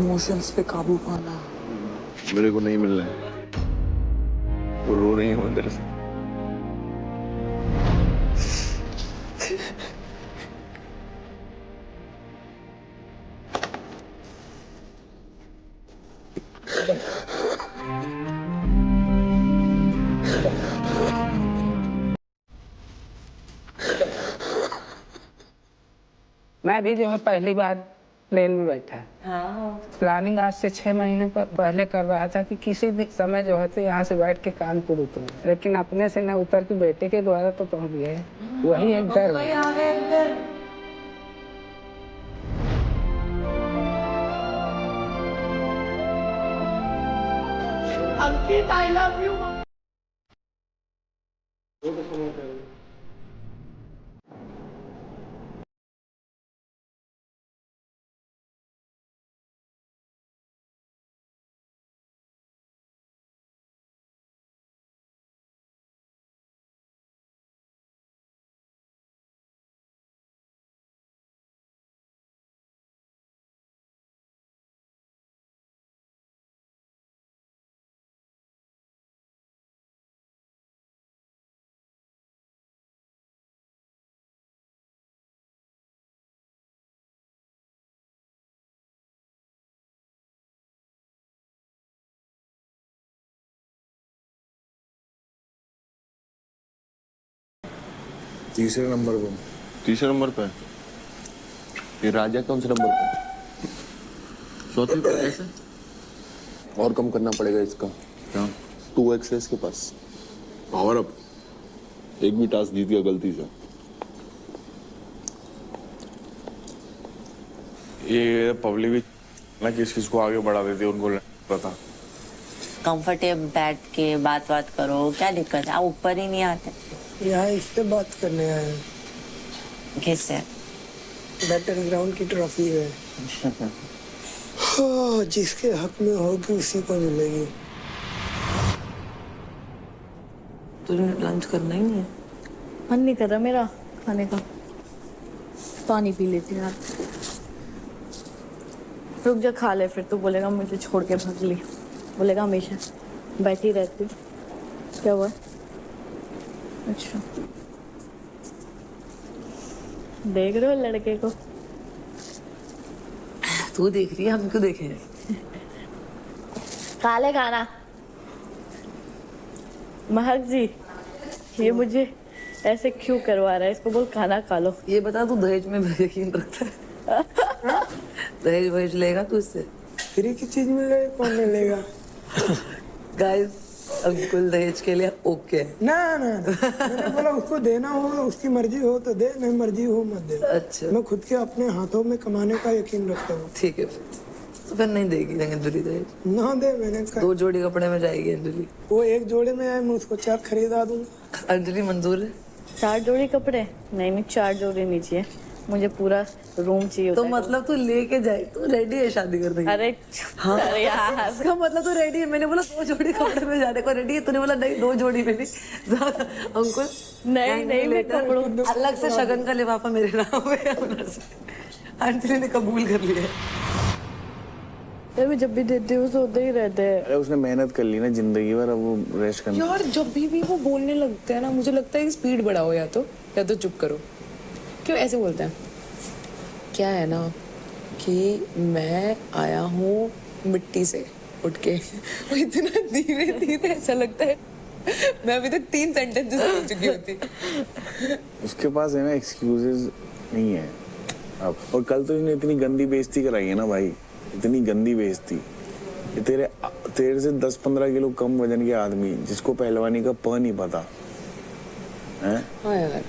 Emotions पे काबू पाना। मेरे को नहीं मिल रहा है, वो रो रही है अंदर से। मैं भी जो है पहली बार प्लेन में बैठा है। हाँ। प्लानिंग आज से 6 महीने पहले कर रहा था कि किसी भी समय जो है तो यहाँ से बैठ के कानपुर उतरूं, लेकिन अपने से न उतर के बेटे के द्वारा तो पहुँच गए। वही एक डर है। अंकित, I love you. तीसरे नंबर पे ये राजा कौन से नंबर पे? चौथे पे ऐसे और कम करना पड़ेगा इसका। क्या 2x है इसके पास। Power up. एक भी टास्क जीत गया गलती से। ये पब्लिक भी ना किस को आगे बढ़ा देती है, उनको पता। कंफर्टेबल बैठ के बात करो, क्या दिक्कत है? आप ऊपर ही नहीं आते? यहाँ इससे बात करने आए हैं। किससे? बैटल ग्राउंड की ट्रॉफी है। हाँ, जिसके हक में होगी उसी को मिलेगी। तुझे लंच करना ही नहीं है? मन नहीं कर रहा मेरा खाने का। पानी पी लेती यार। रुक जा, खा ले, फिर तू बोलेगा मुझे छोड़ के भाग ली। बोलेगा हमेशा बैठी रहती। क्या हुआ? अच्छा, देख रहे हो लड़के को? तू देख रही है, हम क्यों देखें? खा ले खाना। महक जी, ये मुझे ऐसे क्यों करवा रहा है? इसको बोल खाना खा लो। ये बता, तू दहेज में यकीन रखता है? दहेज वहेज लेगा तू इससे? फ्री की चीज मिल रही, कौन नहीं लेगा? गाइस, अंकुल दहेज के लिए ओके है। ना मैंने बोला उसको देना हो, उसकी मर्जी हो तो दे, नहीं मर्जी हो मत दे। अच्छा, मैं खुद के अपने हाथों में कमाने का यकीन रखता हूँ। ठीक है, तो फिर नहीं देगी अंजलि दहेज। ना दे, मैंने कहा 2 जोड़ी कपड़े में जाएगी अंजलि। वो 1 जोड़े में आए, मैं उसको 4 खरीदा दूंगा। अंजलि मंजूर है? 4 जोड़ी कपड़े? नहीं, 4 जोड़ी नहीं चाहिए मुझे, पूरा रूम चाहिए। तो मतलब तू लेके जाए, तू रेडी है शादी करने की? अरे हाँ, अरे यार, इसका मतलब तू रेडी है। मैंने बोला 2 जोड़ी कपड़े में जाने को रेडी है, तूने बोला नहीं 2 जोड़ी में नहीं। अंकुल नहीं मैं कपड़ों अलग से शगन का लिफाफा मेरे नाम है। अंजलि ने कबूल कर लिया। मैं जब भी देती हूँ तो होते ही रहते हैं। अरे उसने मेहनत कर ली ना जिंदगी भर, अब वो रेस्ट करना। यार जब भी वो बोलने लगते हैं ना, मुझे लगता है कि स्पीड बढ़ाओ या तो चुप करो। क्यों ऐसे बोलते हैं? क्या है ना कि मैं आया हूँ मिट्टी से उठ के, वो इतना धीरे धीरे ऐसा लगता है मैं अभी तक 3 सेंटेंसेस बोल चुकी होती। उसके पास है ना एक्सक्यूजेस नहीं है अब। और कल तो इसने इतनी गंदी बेइज्जती कराई है ना भाई, इतनी गंदी बेइज्जती। ये तेरे से 10-15 किलो कम वजन के आदमी, जिसको पहलवानी का प नहीं पता है। हाँ यार,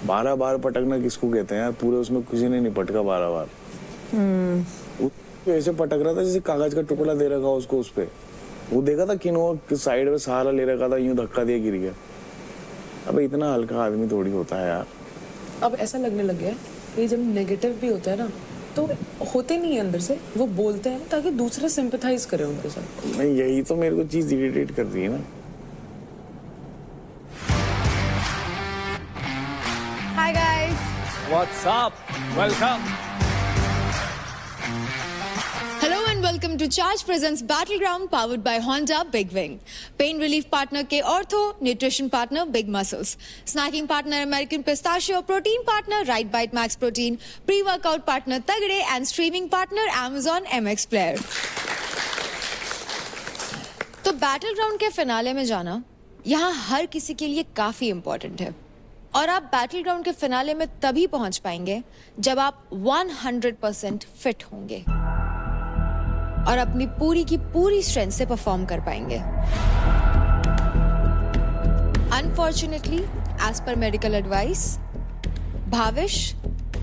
12 बार पटकना किसको कहते हैं यार? पूरे उसमें किसी ने नहीं पटका 12 बार। वो ऐसे पटक रहा था जैसे कागज का टुकड़ा दे रखा उसको उस पे। वो देखा था किन्हों साइड में सहारा ले रखा था, यूं धक्का दिया गिर गया। अब इतना हल्का आदमी थोड़ी होता है यार। अब ऐसा लगने लग गया कि जब नेगेटिव भी होता है ना तो होते नहीं है अंदर से, वो बोलते हैं ताकि दूसरे सिंपैथाइज करे उनके साथ। नहीं, यही तो मेरे को चीज इरिटेट कर रही है ना। Hi guys. What's up? Welcome. Hello and welcome Welcome to Charge presents Battleground powered by Honda Big Wing. Pain relief partner K Ortho, nutrition partner Big Muscles, snacking partner American Pistachio, protein partner Right Bite Max Protein, pre-workout partner Tagde and streaming partner Amazon MX Player. तो Battleground के finale में जाना यहाँ हर किसी के लिए काफी important है और आप बैटलग्राउंड के फिनाले में तभी पहुंच पाएंगे जब आप 100% फिट होंगे और अपनी पूरी की पूरी स्ट्रेंथ से परफॉर्म कर पाएंगे। Unfortunately as per medical advice Bhavish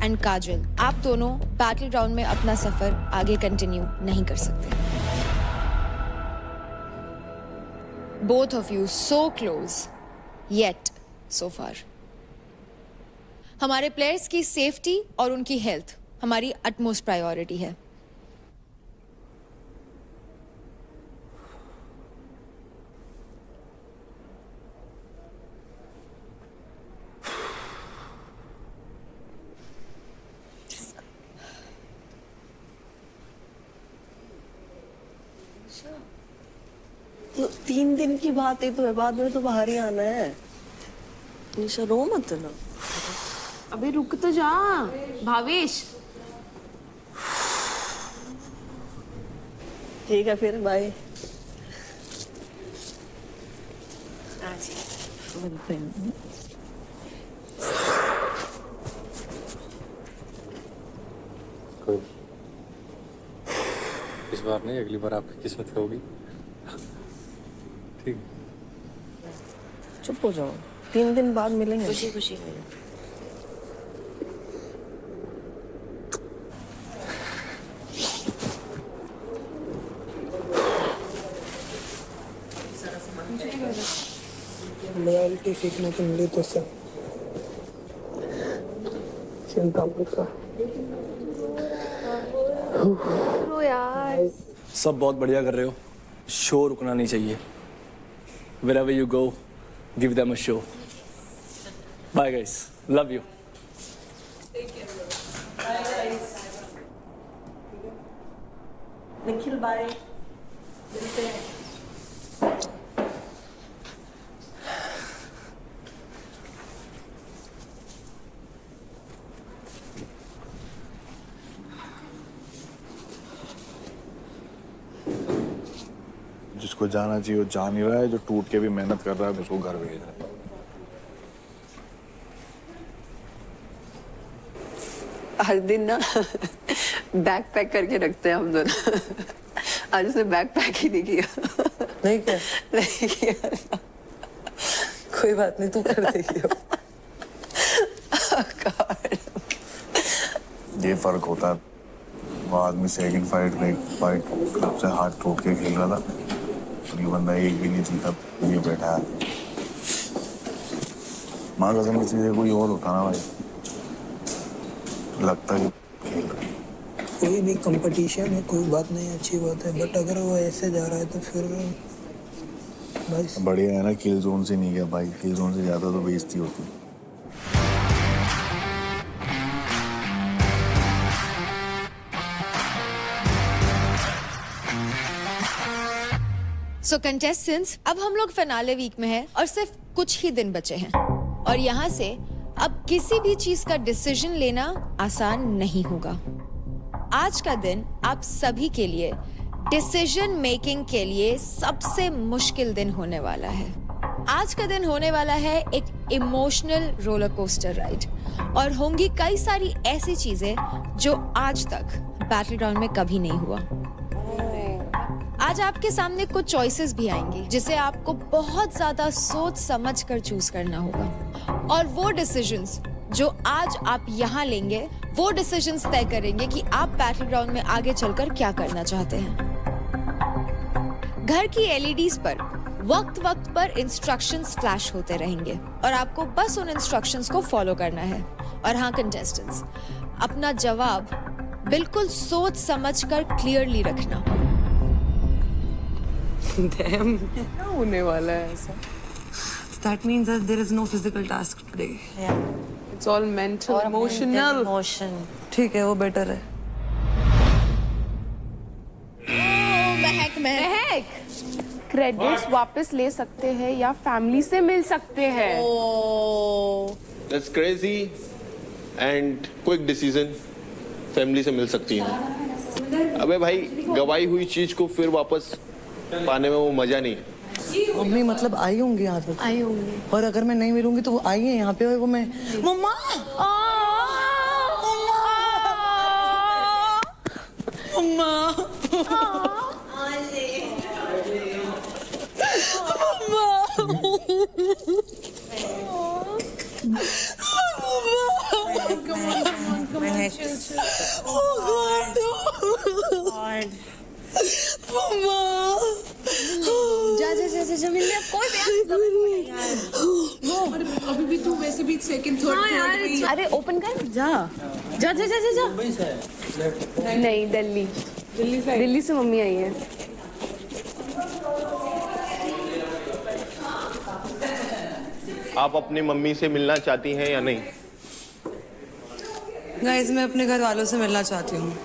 and Kajal आप दोनों बैटलग्राउंड में अपना सफर आगे कंटिन्यू नहीं कर सकते। Both of you so close, yet so far. हमारे प्लेयर्स की सेफ्टी और उनकी हेल्थ हमारी अटमोस्ट प्रायोरिटी है। तो 3 दिन की बात है तो बाद में तो बाहर ही आना है। निशा रो मत ना। अबे रुक तो जा भावेश। ठीक है फिर बाय। इस बार नहीं, अगली बार आपकी किस्मत होगी। ठीक, चुप हो जाओ, 3 दिन बाद मिलेंगे। खुशी खुशी लॉयल्टी सीखने को मिली तो सब चिंता मत कर। सब बहुत बढ़िया कर रहे हो, शो रुकना नहीं चाहिए। Wherever you go, give them a show. Bye guys, love you. Nikhil bye. जिसको जाना चाहिए वो जा नहीं रहा है, जो टूट के भी मेहनत कर रहा है उसको घर भेज रहा है। हर दिन ना बैग पैक करके रखते हैं हम दोनों। आज उसने बैग पैक ही नहीं किया। नहीं किया? नहीं किया। कोई बात नहीं, तू कर देगी। ये फर्क होता है, वो आदमी सेकंड फाइट में फाइट क्लब से हाथ टूट के खेल रहा था, ये बंदा एक भी नहीं जीता, ये बैठा है। माँ कसम की चीजें कोई और होता ना भाई, लगता है खेल रहा। कोई भी कंपटीशन है, कोई बात नहीं, अच्छी बात है, बट अगर वो ऐसे जा रहा है तो फिर भाई बढ़िया है ना, किल जोन से नहीं गया भाई, किल जोन से ज्यादा तो बेइज्जती होती। सो कंटेस्टेंट्स, अब हम लोग फिनाले वीक में हैं और सिर्फ कुछ ही दिन बचे हैं और यहाँ से अब किसी भी चीज का डिसीजन लेना आसान नहीं होगा। आज का दिन आप सभी के लिए डिसीजन मेकिंग के लिए सबसे मुश्किल दिन होने वाला है। आज का दिन होने वाला है एक इमोशनल रोलर कोस्टर राइड और होंगी कई सारी ऐसी चीजें जो आज तक बैटलग्राउंड में कभी नहीं हुआ। आज आपके सामने कुछ चॉइसेस भी आएंगी जिसे आपको बहुत ज्यादा सोच समझ कर चूज करना होगा और वो डिसीजंस जो आज आप यहाँ लेंगे वो डिसीजंस तय करेंगे कि आप बैटलग्राउंड में आगे चलकर क्या करना चाहते हैं। घर की एलईडीज पर वक्त वक्त पर इंस्ट्रक्शंस फ्लैश होते रहेंगे और आपको बस उन इंस्ट्रक्शंस को फॉलो करना है। और हाँ कंटेस्टेंट्स, अपना जवाब बिल्कुल सोच समझकर क्लियरली रखना। Damn. क्या होने वाला है ऐसा? That means that there is no physical task today. Yeah. It's all mental, emotional. Emotion. ठीक है, वो बेटर है। महक क्रेडिट्स वापस ले सकते हैं या फैमिली से मिल सकते हैं। That's crazy and quick decision. Family से मिल सकती है। अबे भाई, गवाई हुई चीज को फिर वापस पाने में वो मजा नहीं है। मम्मी मतलब आई होंगी यहाँ तक। आई होंगी। और अगर मैं नहीं मिलूंगी तो वो आई है यहाँ पे, वो मैं मम्मा जा मिलने ऑफ कोर्स यार। अभी भी तू वैसे भी सेकंड थर्ड अरे ओपन कर। जा जा जा जा जा, जा। नहीं दिल्ली से मम्मी आई है। आप अपनी मम्मी से मिलना चाहती हैं या नहीं? गाइस मैं अपने घर वालों से मिलना चाहती हूँ।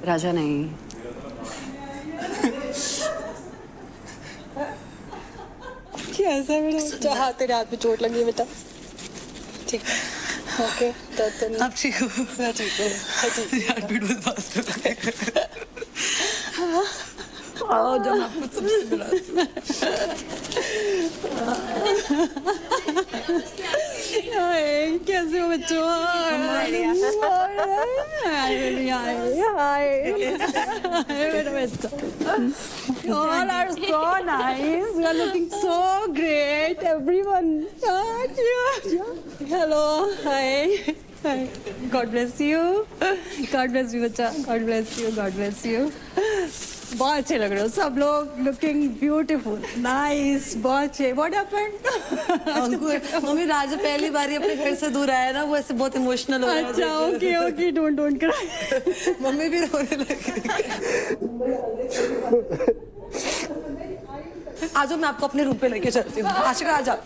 राजा नहीं। कैसा मेरा बच्चा? हाँ तेरे हाथ में चोट लगी है बेटा। ठीक ओके तो आप ठीक हो? मैं ठीक हूँ। यार पीठ बहुत फास्ट है। आओ जब आपको सबसे मिलाती हूँ। कैसे हो बच्चों? You all are so nice. You are looking so great. Everyone. Hello. Hi. Hi. God bless you. God bless you, बच्चा. God bless you. God bless you. बहुत अच्छे लग रहे हो सब लोग. Looking beautiful. नाइस. बहुत अच्छे. What happened? अंकुर मम्मी राजा पहली बार अपने घर से दूर आया ना, वो ऐसे बहुत इमोशनल हो रहा है. अच्छा okay okay don't cry. Mummy भी रोने लगी. आ जाओ मैं आपको अपने रूम पे लेके चलती हूँ. आशिका आ जाओ.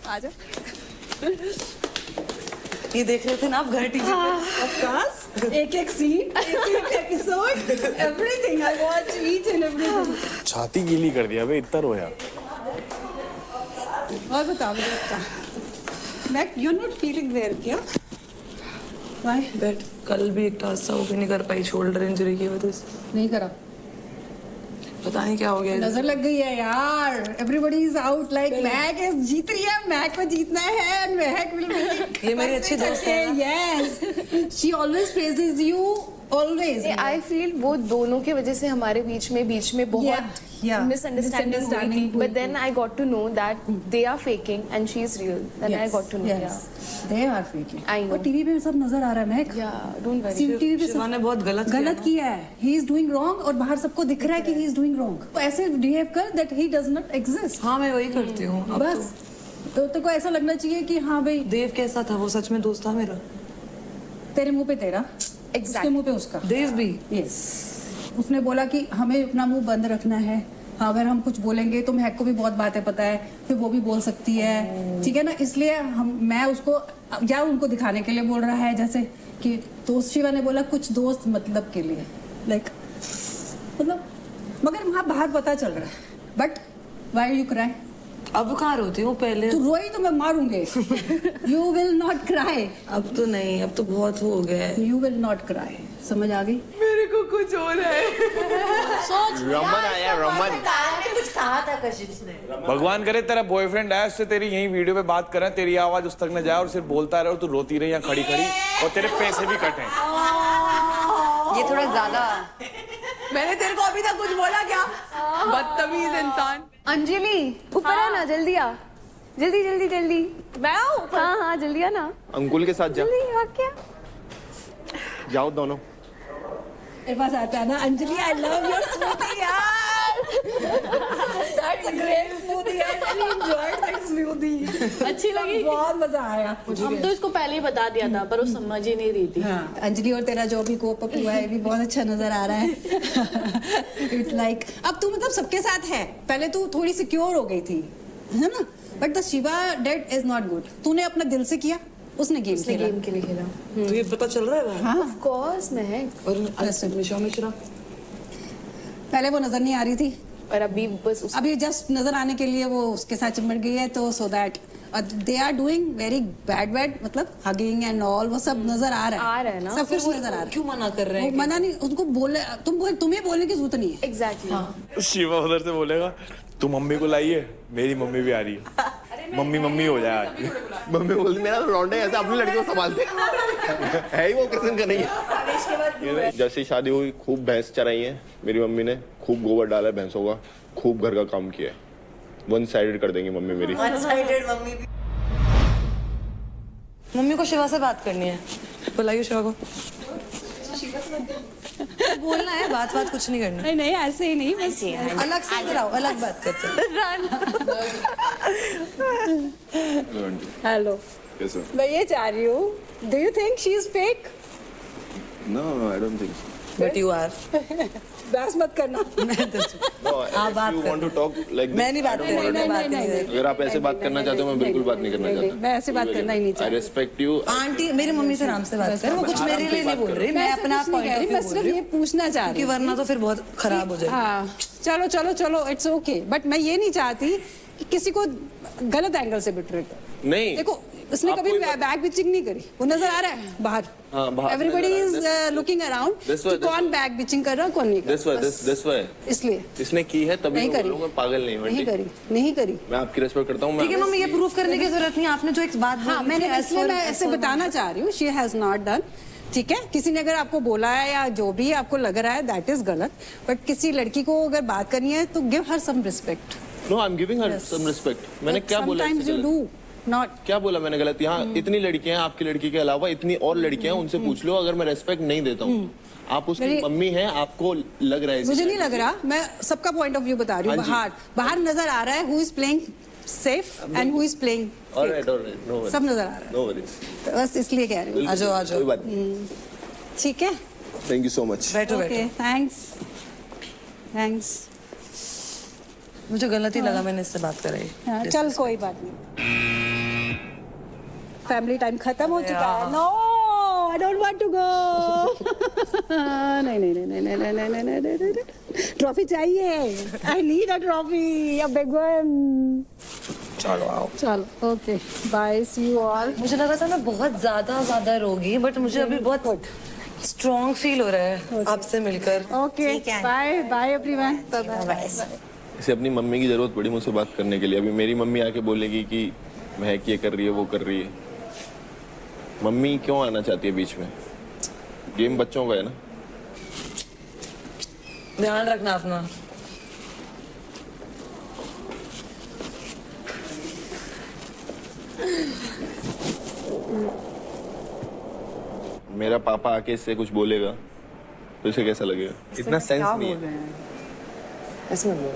ये देख रहे थे ना आप घर टीवी पे? Of course. एक सीन, एक episode, everything. I watch each and everything. छाती गीली कर दिया बे, इतना रोया. और बताओ बेटा, मैं यू नॉट फीलिंग वेयर क्या? व्हाई? बैठ. कल भी एक टास्क था, वो भी नहीं कर पाई शोल्डर इंजरी की वजह से. नहीं करा. पता नहीं क्या हो गया. नजर लग गई है यार. Everybody is out. लाइक महक जीत रही है. महक को जीतना है and महक will be. ये मेरी अच्छी दोस्त है. Yes. She always praises you. Always. I feel वो दोनों की वजह से हमारे बीच में बहुत misunderstanding हुई. But then I got to know that they are faking and she is real. Then I got to know. Yes. They are faking. I know. और टीवी पे सब नजर आ रहा है महक. Yeah, don't worry. टीवी पे शिवा ने बहुत गलत किया है. He is doing wrong और बाहर सबको दिख रहा है कि he is doing wrong. तो ऐसे behave कर that he does not exist. हाँ मैं वही करती हूँ. बस तो को ऐसा लगना चाहिए कि हाँ भाई. देव कैसा था? वो सच में दोस्त था मेरा. तेरे मुंह पे तेरा. उसके मुंह पे उसका. देव भी. Yes. उसने बोला कि हमें अपना मुंह बंद रखना है. हाँ अगर हम कुछ बोलेंगे तो महक को भी बहुत बातें पता है, फिर वो भी बोल सकती है. ठीक है ना. इसलिए मैं उसको या उनको दिखाने के लिए बोल रहा है, जैसे कि दोस्त. शिवा ने बोला कुछ दोस्त मतलब के लिए. लाइक मतलब मगर वहाँ बाहर पता चल रहा है. But why you cry? अब कहाँ रोती हूँ? पहले तू रोई तो मैं मारूंगी. You will not cry. अब तो नहीं, अब तो बहुत हो गया है. You will not cry. समझ आ गई? मेरे को कुछ हो रहा है. रमन आया. रमन कुछ कहा था कशिश ने. भगवान करे तेरा बॉयफ्रेंड आया, उससे तेरी यही वीडियो पे बात कर रहा है, तेरी आवाज उस तक न जाए और सिर्फ बोलता रहे और तू रोती रही यहाँ खड़ी और तेरे पैसे भी कटे. ये थोड़ा ज्यादा. मैंने तेरे को अभी तक कुछ बोला क्या? बदतमीज इंसान. अंजलि ऊपर आ ना. जल्दी आ. जल्दी. मैं आऊँ? हाँ जल्दी आ ना. अंकुल के साथ जा. जल्दी आ. क्या जाओ दोनों. मेरे पास आता है ना, Anjali I love your smoothie यार, that's a great smoothie, I really enjoyed that smoothie, अच्छी लगी, बहुत मजा आया। हम तो इसको पहले ही बता दिया था पर वो समझ ही नहीं रही थी। हाँ, अंजलि और तेरा जो भी कोप अप हुआ है भी बहुत अच्छा नजर आ रहा है। इट्स लाइक अब तू मतलब सबके साथ है, पहले तू थोड़ी सिक्योर हो गई थी, है ना, but the Shiva date is not good. तूने अपना दिल से किया, उसने गेम खेला, गेम के लिए खेला। तो ये पता चल रहा है? हाँ ऑफ कोर्स मैं, और मिश्रा मिश्रा पहले वो नजर नहीं आ रही थी और अभी बस अभी जस्ट नजर आने के लिए वो उसके साथ चिमट गई है, तो so that they are doing very bad, मतलब हगिंग एंड ऑल, वो सब नजर आ रहा है ना, सब कुछ नजर आ रहा है। क्यों मना कर रहे हैं? मना नहीं, उनको बोले तुम्हें बोलने की जरूरत नहीं है। एग्जैक्टली। शिवा उधर से बोलेगा तू मम्मी को लाइए, मेरी मम्मी भी आ रही है, मम्मी हो जाए आज। मम्मी बोलती मेरा लौंडे ऐसे अपनी लड़की को संभालते है ही वो किस्म का नहीं है। जैसे शादी हुई खूब भैंस चराई है मेरी मम्मी ने, खूब गोबर डाला है भैंसों का, खूब घर का काम किया है। वन साइडेड कर देंगी मम्मी मेरी। मम्मी को शिवा से बात करनी है, बुलाइए शिवा को। बोलना है, बात कुछ नहीं करना। नहीं ऐसे ही नहीं, बस अलग से कराओ, अलग बात करते हैं। हेलो, कैसा? मैं ये चाह रही हूँ, do you think she is fake? No, I don't think so. But you are. बहस मत करना। हाँ, बात you want to talk like मैं नहीं बात कर रही। नहीं। अगर आप ऐसे बात करना चाहते हो मैं बिल्कुल बात नहीं करना चाहता। मैं ऐसे बात करना ही नहीं आई चाहती। Respect you. आंटी मेरी मम्मी से आराम से बात कर, वो कुछ मेरे लिए नहीं बोल रही, मैं अपना पॉइंट मैं सिर्फ ये पूछना चाह रही हूँ, वरना तो फिर बहुत खराब हो जाएगा। हाँ चलो इट्स ओके, बट मैं ये नहीं चाहती कि किसी को गलत एंगल से बिट्रे कर। नहीं देखो उसने कभी बैग बिचिंग नहीं करी, वो नजर आ रहा है बाहर। हाँ, बाहर एवरीबडी इज लुकिंग अराउंड कि कौन बैग बिचिंग कर रहा है, कौन नहीं कर रहा। दिस वे इसलिए इसने की है तभी नहीं मैं बोलूंगा पागल नहीं हूं। नहीं करी। मैं आपकी रेस्पेक्ट करता हूं। ठीक है मम्मी, ये प्रूफ करने की जरूरत नहीं, आपने जो एक बात हाँ, मैंने इसलिए मैं ऐसे बताना चाह रही हूँ, शी हैज नॉट डन। ठीक है, किसी ने अगर आपको बोला है या जो भी आपको लग रहा है दैट इज गलत, बट किसी लड़की को अगर बात करनी है तो give her some respect. No, I am giving her some respect. मैंने क्या बोला? Sometimes you do not. क्या बोला मैंने गलत? यहाँ इतनी लड़कियां हैं, आपकी लड़की के अलावा इतनी और लड़कियां हैं, उनसे पूछ लो अगर मैं रेस्पेक्ट नहीं देता हूँ। आप उसकी मम्मी हैं, आपको लग रहा है? मुझे नहीं लग रहा, मैं सबका पॉइंट ऑफ व्यू बता रही हूँ। बाहर नजर आ रहा है who is playing safe and who is playing, alright no worries, सब नजर आ रहा है। नो वरीज, बस इसलिए कह रही हूँ। आ जाओ कोई बात नहीं। ठीक है, thank you so much. Okay, thanks. मुझे गलत ही लगा मैंने इससे बात कराई। चल कोई बात नहीं, फैमिली टाइम खत्म हो चुका है। No, I don't want to go. नहीं, ट्रॉफी चाहिए, I need a trophy, a big one. चलो आओ। चलो okay, bye, see you all. मुझे लगा था मैं बहुत ज्यादा रोगी, बट मुझे अभी बहुत स्ट्रॉन्ग फील हो रहा है आपसे मिलकर। Okay, bye everyone, bye. इसे अपनी मम्मी की जरूरत पड़ी मुझसे बात करने के लिए। अभी मेरी मम्मी आके बोलेगी कि महक ये कर रही है, वो कर रही है। मम्मी क्यों आना चाहती है बीच में? गेम बच्चों का है ना। ध्यान रखना अपना। मेरा पापा आके इससे कुछ बोलेगा तो इसे कैसा लगेगा? इतना सेंस नहीं है। ऐसे में बोल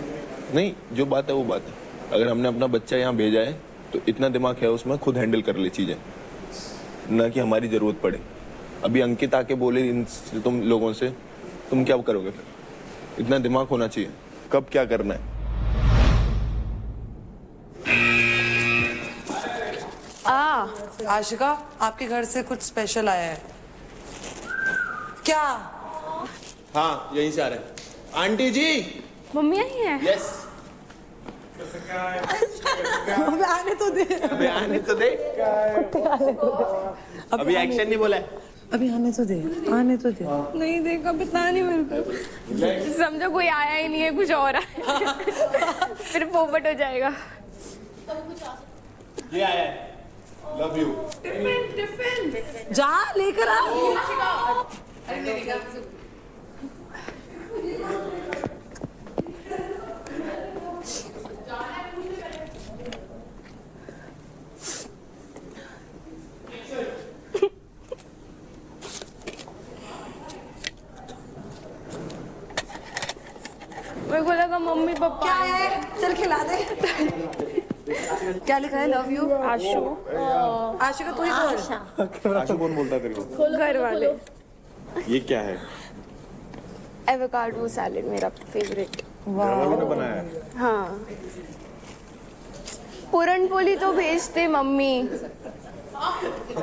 नहीं, जो बात है वो बात है। अगर हमने अपना बच्चा यहाँ भेजा है तो इतना दिमाग है उसमें, खुद हैंडल कर ले चीजें, ना कि हमारी जरूरत पड़े। अभी अंकित आके बोले इन तुम लोगों से, तुम क्या करोगे फिर? इतना दिमाग होना चाहिए, कब क्या करना है। आशिका, आपके घर से कुछ स्पेशल आया है क्या? हाँ, यहीं से आ रहे हैं। आंटी जी, मम्मी आई है? यस। अबे आने तो दे। अभी एक्शन नहीं बोला है। अभी आने तो दे। नहीं देखा, पता नहीं मेरे को। समझो कोई आया ही नहीं है, कुछ और आया फिर पोपट हो जाएगा। ये आया है, लव यू। जा लेकर आ। क्या लिखा है? लव यू आशु आशिका तू ही बोल। आशु कौन बोलता है तेरे को? घर वाले। ये क्या है? एवोकाडो सैलेड मेरा फेवरेट। घर वालों ने बनाया है? हाँ, पूरन पोली तो भेजते मम्मी।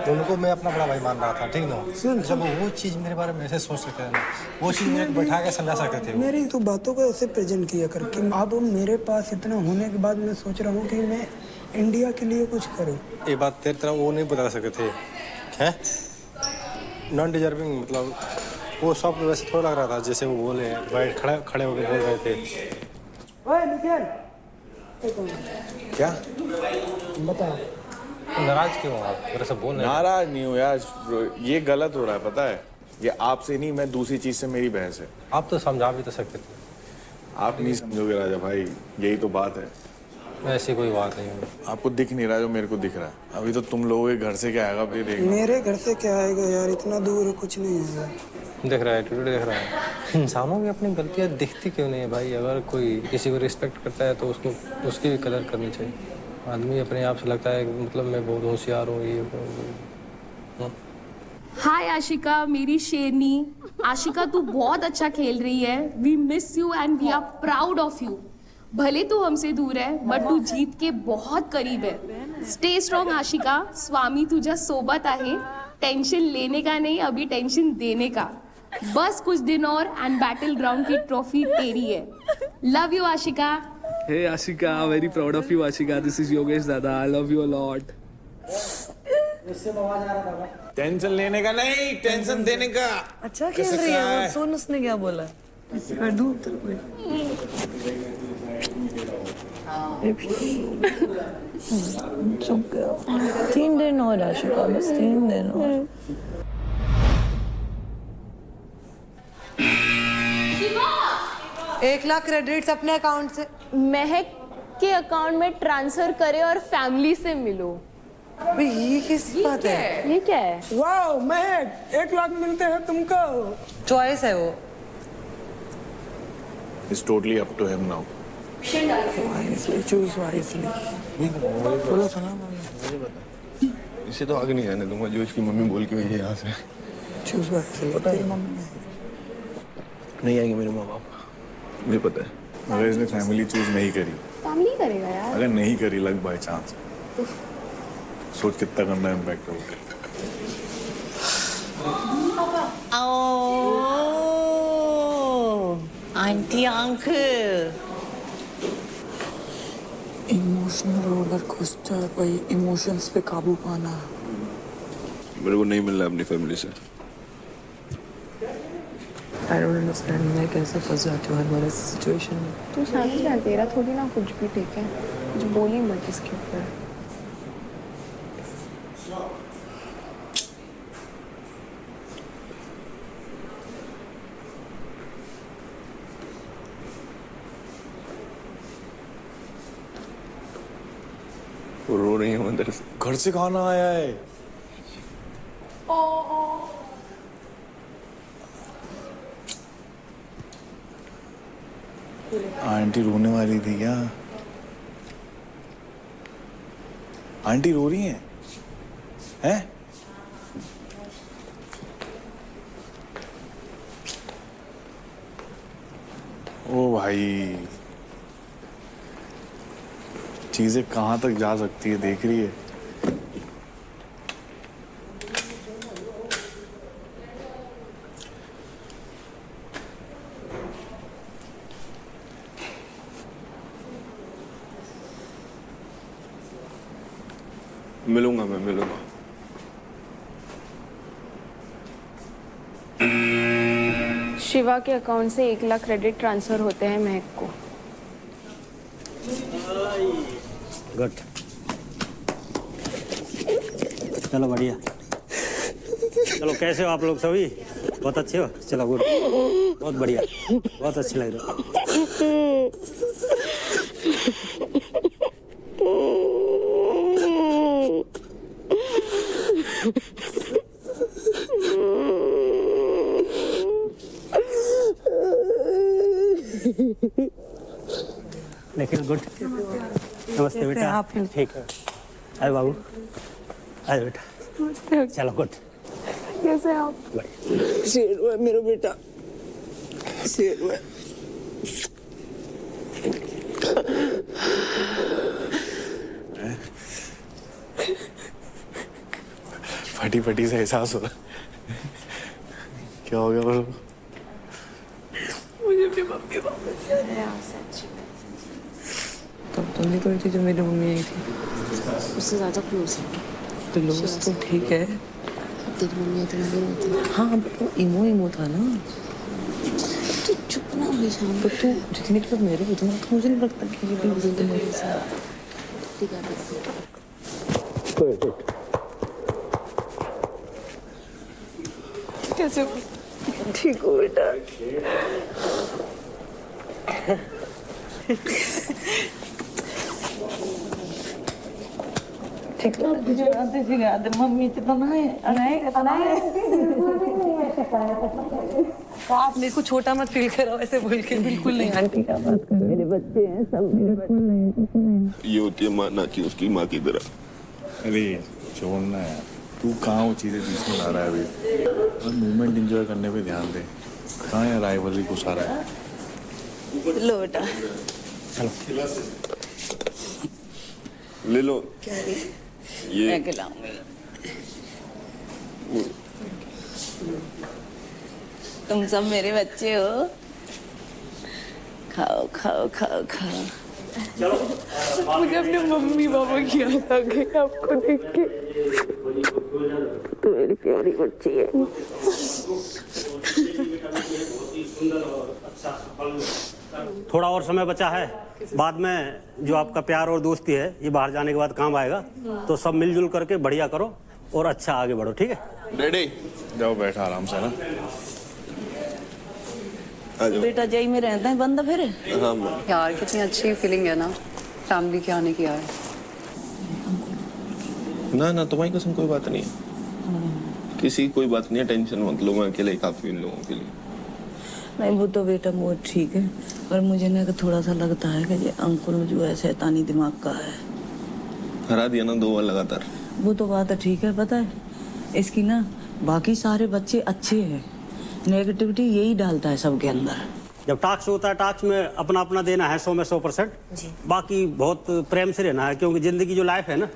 दोनों को मैं अपना बड़ा भाई मान रहा था, ठीक ना? जब वो चीज मेरे बारे में ऐसे सोच सकते थे ना, वो चीज मेरे को बैठा के समझा सकते थे। मेरी तो बातों को ऐसे प्रेजेंट किया कर कि अब मेरे पास इतना होने के बाद मैं सोच रहा हूँ कि मैं इंडिया के लिए कुछ करूँ। ये बात तेरी तरह वो नहीं बता सकते थे, हैं? नॉन डिजर्विंग, मतलब वो सब वैसे थोड़ा लग रहा था जैसे वो बोले, बैठ खड़े होकर बोल रहे थे। ओए निखिल, क्या बता। नाराज क्यों हो आप? मेरे से बोल रहे हैं। नाराज नहीं हूँ यार, ये गलत हो रहा है, पता है? ये आपसे नहीं, मैं दूसरी चीज से मेरी बहस है। आप तो समझा भी तो सकते थे। आप नहीं समझोगे राजा भाई, यही तो बात है। ऐसी कोई बात नहीं है। आपको दिख नहीं रहा जो मेरे को दिख रहा है। अभी तो तुम लोगों के घर से क्या आएगा अब ये देखना। मेरे घर से क्या आएगा यार, इतना दूर है, कुछ नहीं आएगा। देख रहा है, एटीट्यूड देख रहा है। इंसानों की अपनी गलतियाँ दिखती क्यों नहीं है भाई? अगर कोई किसी को रिस्पेक्ट करता है तो उसको उसकी भी कदर करनी चाहिए। आदमी अपने आप से लगता है मतलब मैं बहुत होशियार हूँ, ये हाय आशिका, मेरी शेरनी। आशिका तू बहुत अच्छा खेल रही है। We miss you and we are proud of you. भले तू हमसे दूर है बट तू जीत के बहुत करीब है। स्टे स्ट्रॉन्ग आशिका, स्वामी तुझ्या सोबत आहे। टेंशन लेने का नहीं, अभी टेंशन देने का। बस कुछ दिन और एंड बैटल ग्राउंड की ट्रॉफी तेरी है। Love you Ashika. Hey Ashika, very proud of you Ashika. This is Yogesh Dada. I love you a lot. Tension लेने का नहीं, टेंशन देने का। अच्छा खेल रही है, सुन उसने क्या बोला। कर दूं तेरे को? 3 दिन और आशिका, बस 3 दिन और। एक लाख क्रेडिट्स अपने अकाउंट से महक के अकाउंट में ट्रांसफर करे और फैमिली से मिलो। ये किस बात है? ये क्या है? वाह महक, 1 लाख मिलते हैं तुमको। चॉइस है वो। It's totally up to him now. Choose wisely. बोलो सलाम। मुझे बता, इसे तो आगे नहीं जाने दूंगा जो इसकी मम्मी बोल के गई है यहाँ से। Choose wisely. तेरी मम्मी नहीं आएंगे मेरे माँ बाप, मुझे पता है। अगर इसने फैमिली चूज नहीं करी, फैमिली करेगा यार। अगर नहीं करी लग बाय चांस, सोच कितना करना इम्पैक्ट होगा। Aunty uncle emotional roller coaster, भाई इमोशंस पे काबू पाना। मेरे को नहीं मिल रहा अपनी फैमिली से। आई डोंट अंडरस्टैंड, मैं कैसे फंस जाती हूँ हर बार ऐसी सिचुएशन में। तू समझ जा, तेरा थोड़ी ना कुछ भी, ठीक है? कुछ बोली मत इसके ऊपर। वो रो रही है अंदर से। घर से खाना आया है। आंटी रोने वाली थी क्या? आंटी रो रही हैं? हैं? ओ भाई, चीजें कहाँ तक जा सकती है देख रही है। मिलूंगा, मैं मिलूंगा। शिवा के अकाउंट से 1 लाख क्रेडिट ट्रांसफर होते हैं महक को। गुड, चलो बढ़िया। चलो कैसे हो आप लोग सभी? बहुत अच्छे हो? चलो गुड, बहुत बढ़िया, बहुत अच्छे लग रहे हो। निखिल गुड। नमस्ते कैसे बेटा। आप? ठीक है। अरे बाबू, अरे बेटा, नमस्ते। चलो गुड। कैसे आप? शेर हुआ मेरा बेटा, शेर हुआ। फटी फटी से एहसास हो रहा। क्या हो गया बोलो? मुझे भी मम्मी वापस तब तुम नहीं कोई थी जो मेरी मम्मी आई थी, उससे ज्यादा क्लोज है। क्लोज तो ठीक है। तेरी मम्मी तुम्हारी होती है। हाँ बट वो इमो था ना। तू चुप ना हो शाम तो तू जितनी बार मेरे हो तुम तो मुझे नहीं लगता कि ये भी मेरे साथ। ठीक है। कैसे हो? ठीक हो बेटा? ठीक है। मम्मी आप मेरे को छोटा मत फील कराओ ऐसे बोल के। बिल्कुल नहीं आंटी, क्या बात कर रहे हो? मेरे बच्चे हैं सब, मेरे बच्चे नहीं। ये होती है माँ ना कि उसकी माँ की तरह। अरे छोड़ना यार, तू कहाँ वो चीजें बीच में ला रहा है अभी? और मूवमेंट एंजॉय करने पे ध्यान दे। कहाँ यार राइवलरी घुसा रहा है? लो बेटा, ले लो। क्या रे? ये मैं खिलाऊंगी। तुम सब मेरे बच्चे हो, खाओ खाओ खाओ खाओ। मुझे अपने मम्मी पापा की याद आ गई आपको देख के। तो मेरी प्यारी बच्ची है। थोड़ा और समय बचा है, बाद में जो आपका प्यार और दोस्ती है ये बाहर जाने के बाद काम आएगा। तो सब मिलजुल करके बढ़िया करो और अच्छा आगे बढ़ो, ठीक है? रेडी? जाओ बैठा आराम से ना। बेटा जय में रहता है बंदा फिर। हाँ यार कितनी अच्छी फीलिंग है ना फैमिली के आने की यार। ना तुम्हारी कसम कोई बात नहीं है, किसी कोई बात नहीं है, टेंशन मत लो, मैं अकेले ही काफी इन लोगों के लिए। नहीं वो तो बेटा वो ठीक है, पर मुझे ना थोड़ा सा लगता है कि ये अंकुर जो है शैतानी दिमाग का है। हरा दिया ना 2 बार लगातार। वो तो बात है ठीक है, पता है इसकी ना बाकी सारे बच्चे अच्छे हैं, नेगेटिविटी यही डालता है सबके अंदर। जब टास्क होता है, टास्क में अपना अपना देना है 100 में 100%। बाकी बहुत प्रेम से रहना है, क्योंकि जिंदगी जो लाइफ है ना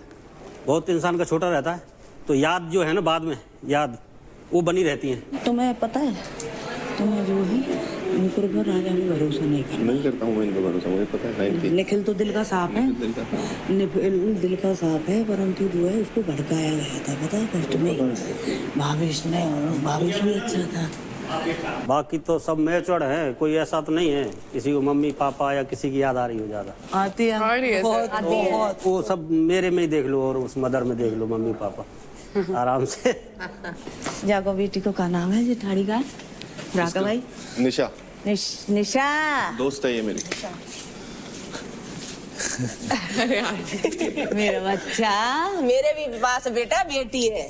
बहुत इंसान का छोटा रहता है, तो याद जो है ना बाद में याद वो बनी रहती है। तुम्हें पता है तुम्हें जो है अंकुर पर राजा में भरोसा नहीं करना। नहीं करता हूँ मैं इन पे भरोसा, मुझे पता है। निखिल तो दिल का साफ है, दिल का साफ है, परंतु जो है उसको भड़काया गया था, पता है फर्स्ट में भावेश ने, और भावेश भी अच्छा था। बाकी तो सब मैच्योर्ड है, कोई ऐसा तो नहीं है किसी को मम्मी पापा या किसी की याद आ रही हो ज्यादा। आती है बहुत, बहुत। वो सब मेरे में ही देख लो और उस मदर में देख लो, मम्मी पापा आराम से। जागो बेटी को क्या नाम है जेठाड़ी का? राका भाई? निशा। निशा दोस्त है ये मेरी। मेरा बच्चा, मेरे भी पास बेटा बेटी है,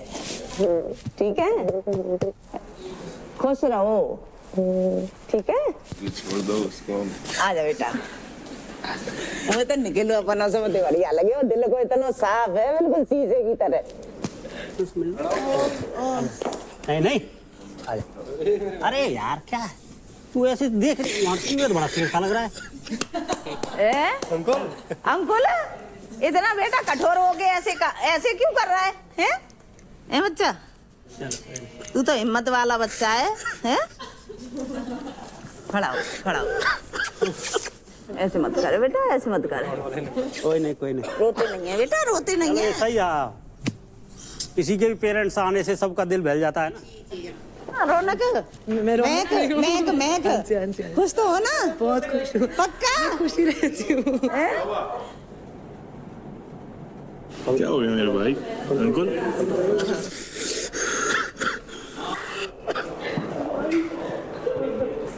ठीक है? खुश रहो, ठीक है? छोड़ दो उसको। आ जा बेटा। वो तो निकलो अपना सब बढ़िया लगे, और दिल को इतना साफ है बिल्कुल शीशे की तरह। नहीं नहीं अरे यार क्या है तू ऐसे देख रही है, बड़ा सीधा लग रहा है। अंकुल इतना बेटा कठोर हो गए, ऐसे क्यों कर रहा है? हैं बच्चा, तू तो हिम्मत वाला बच्चा है? खड़ा हो। ऐसे मत कर बेटा, ऐसे मत कर। कोई नहीं रोते नहीं है बेटा, रोते नहीं है। सही है, किसी के भी पेरेंट्स आने से सबका दिल बहल जाता है ना। रौनक महक खुश तो हो ना? बहुत खुश हूँ, पक्का खुशी रहती हूँ। क्या हो गया मेरे भाई? अंकुल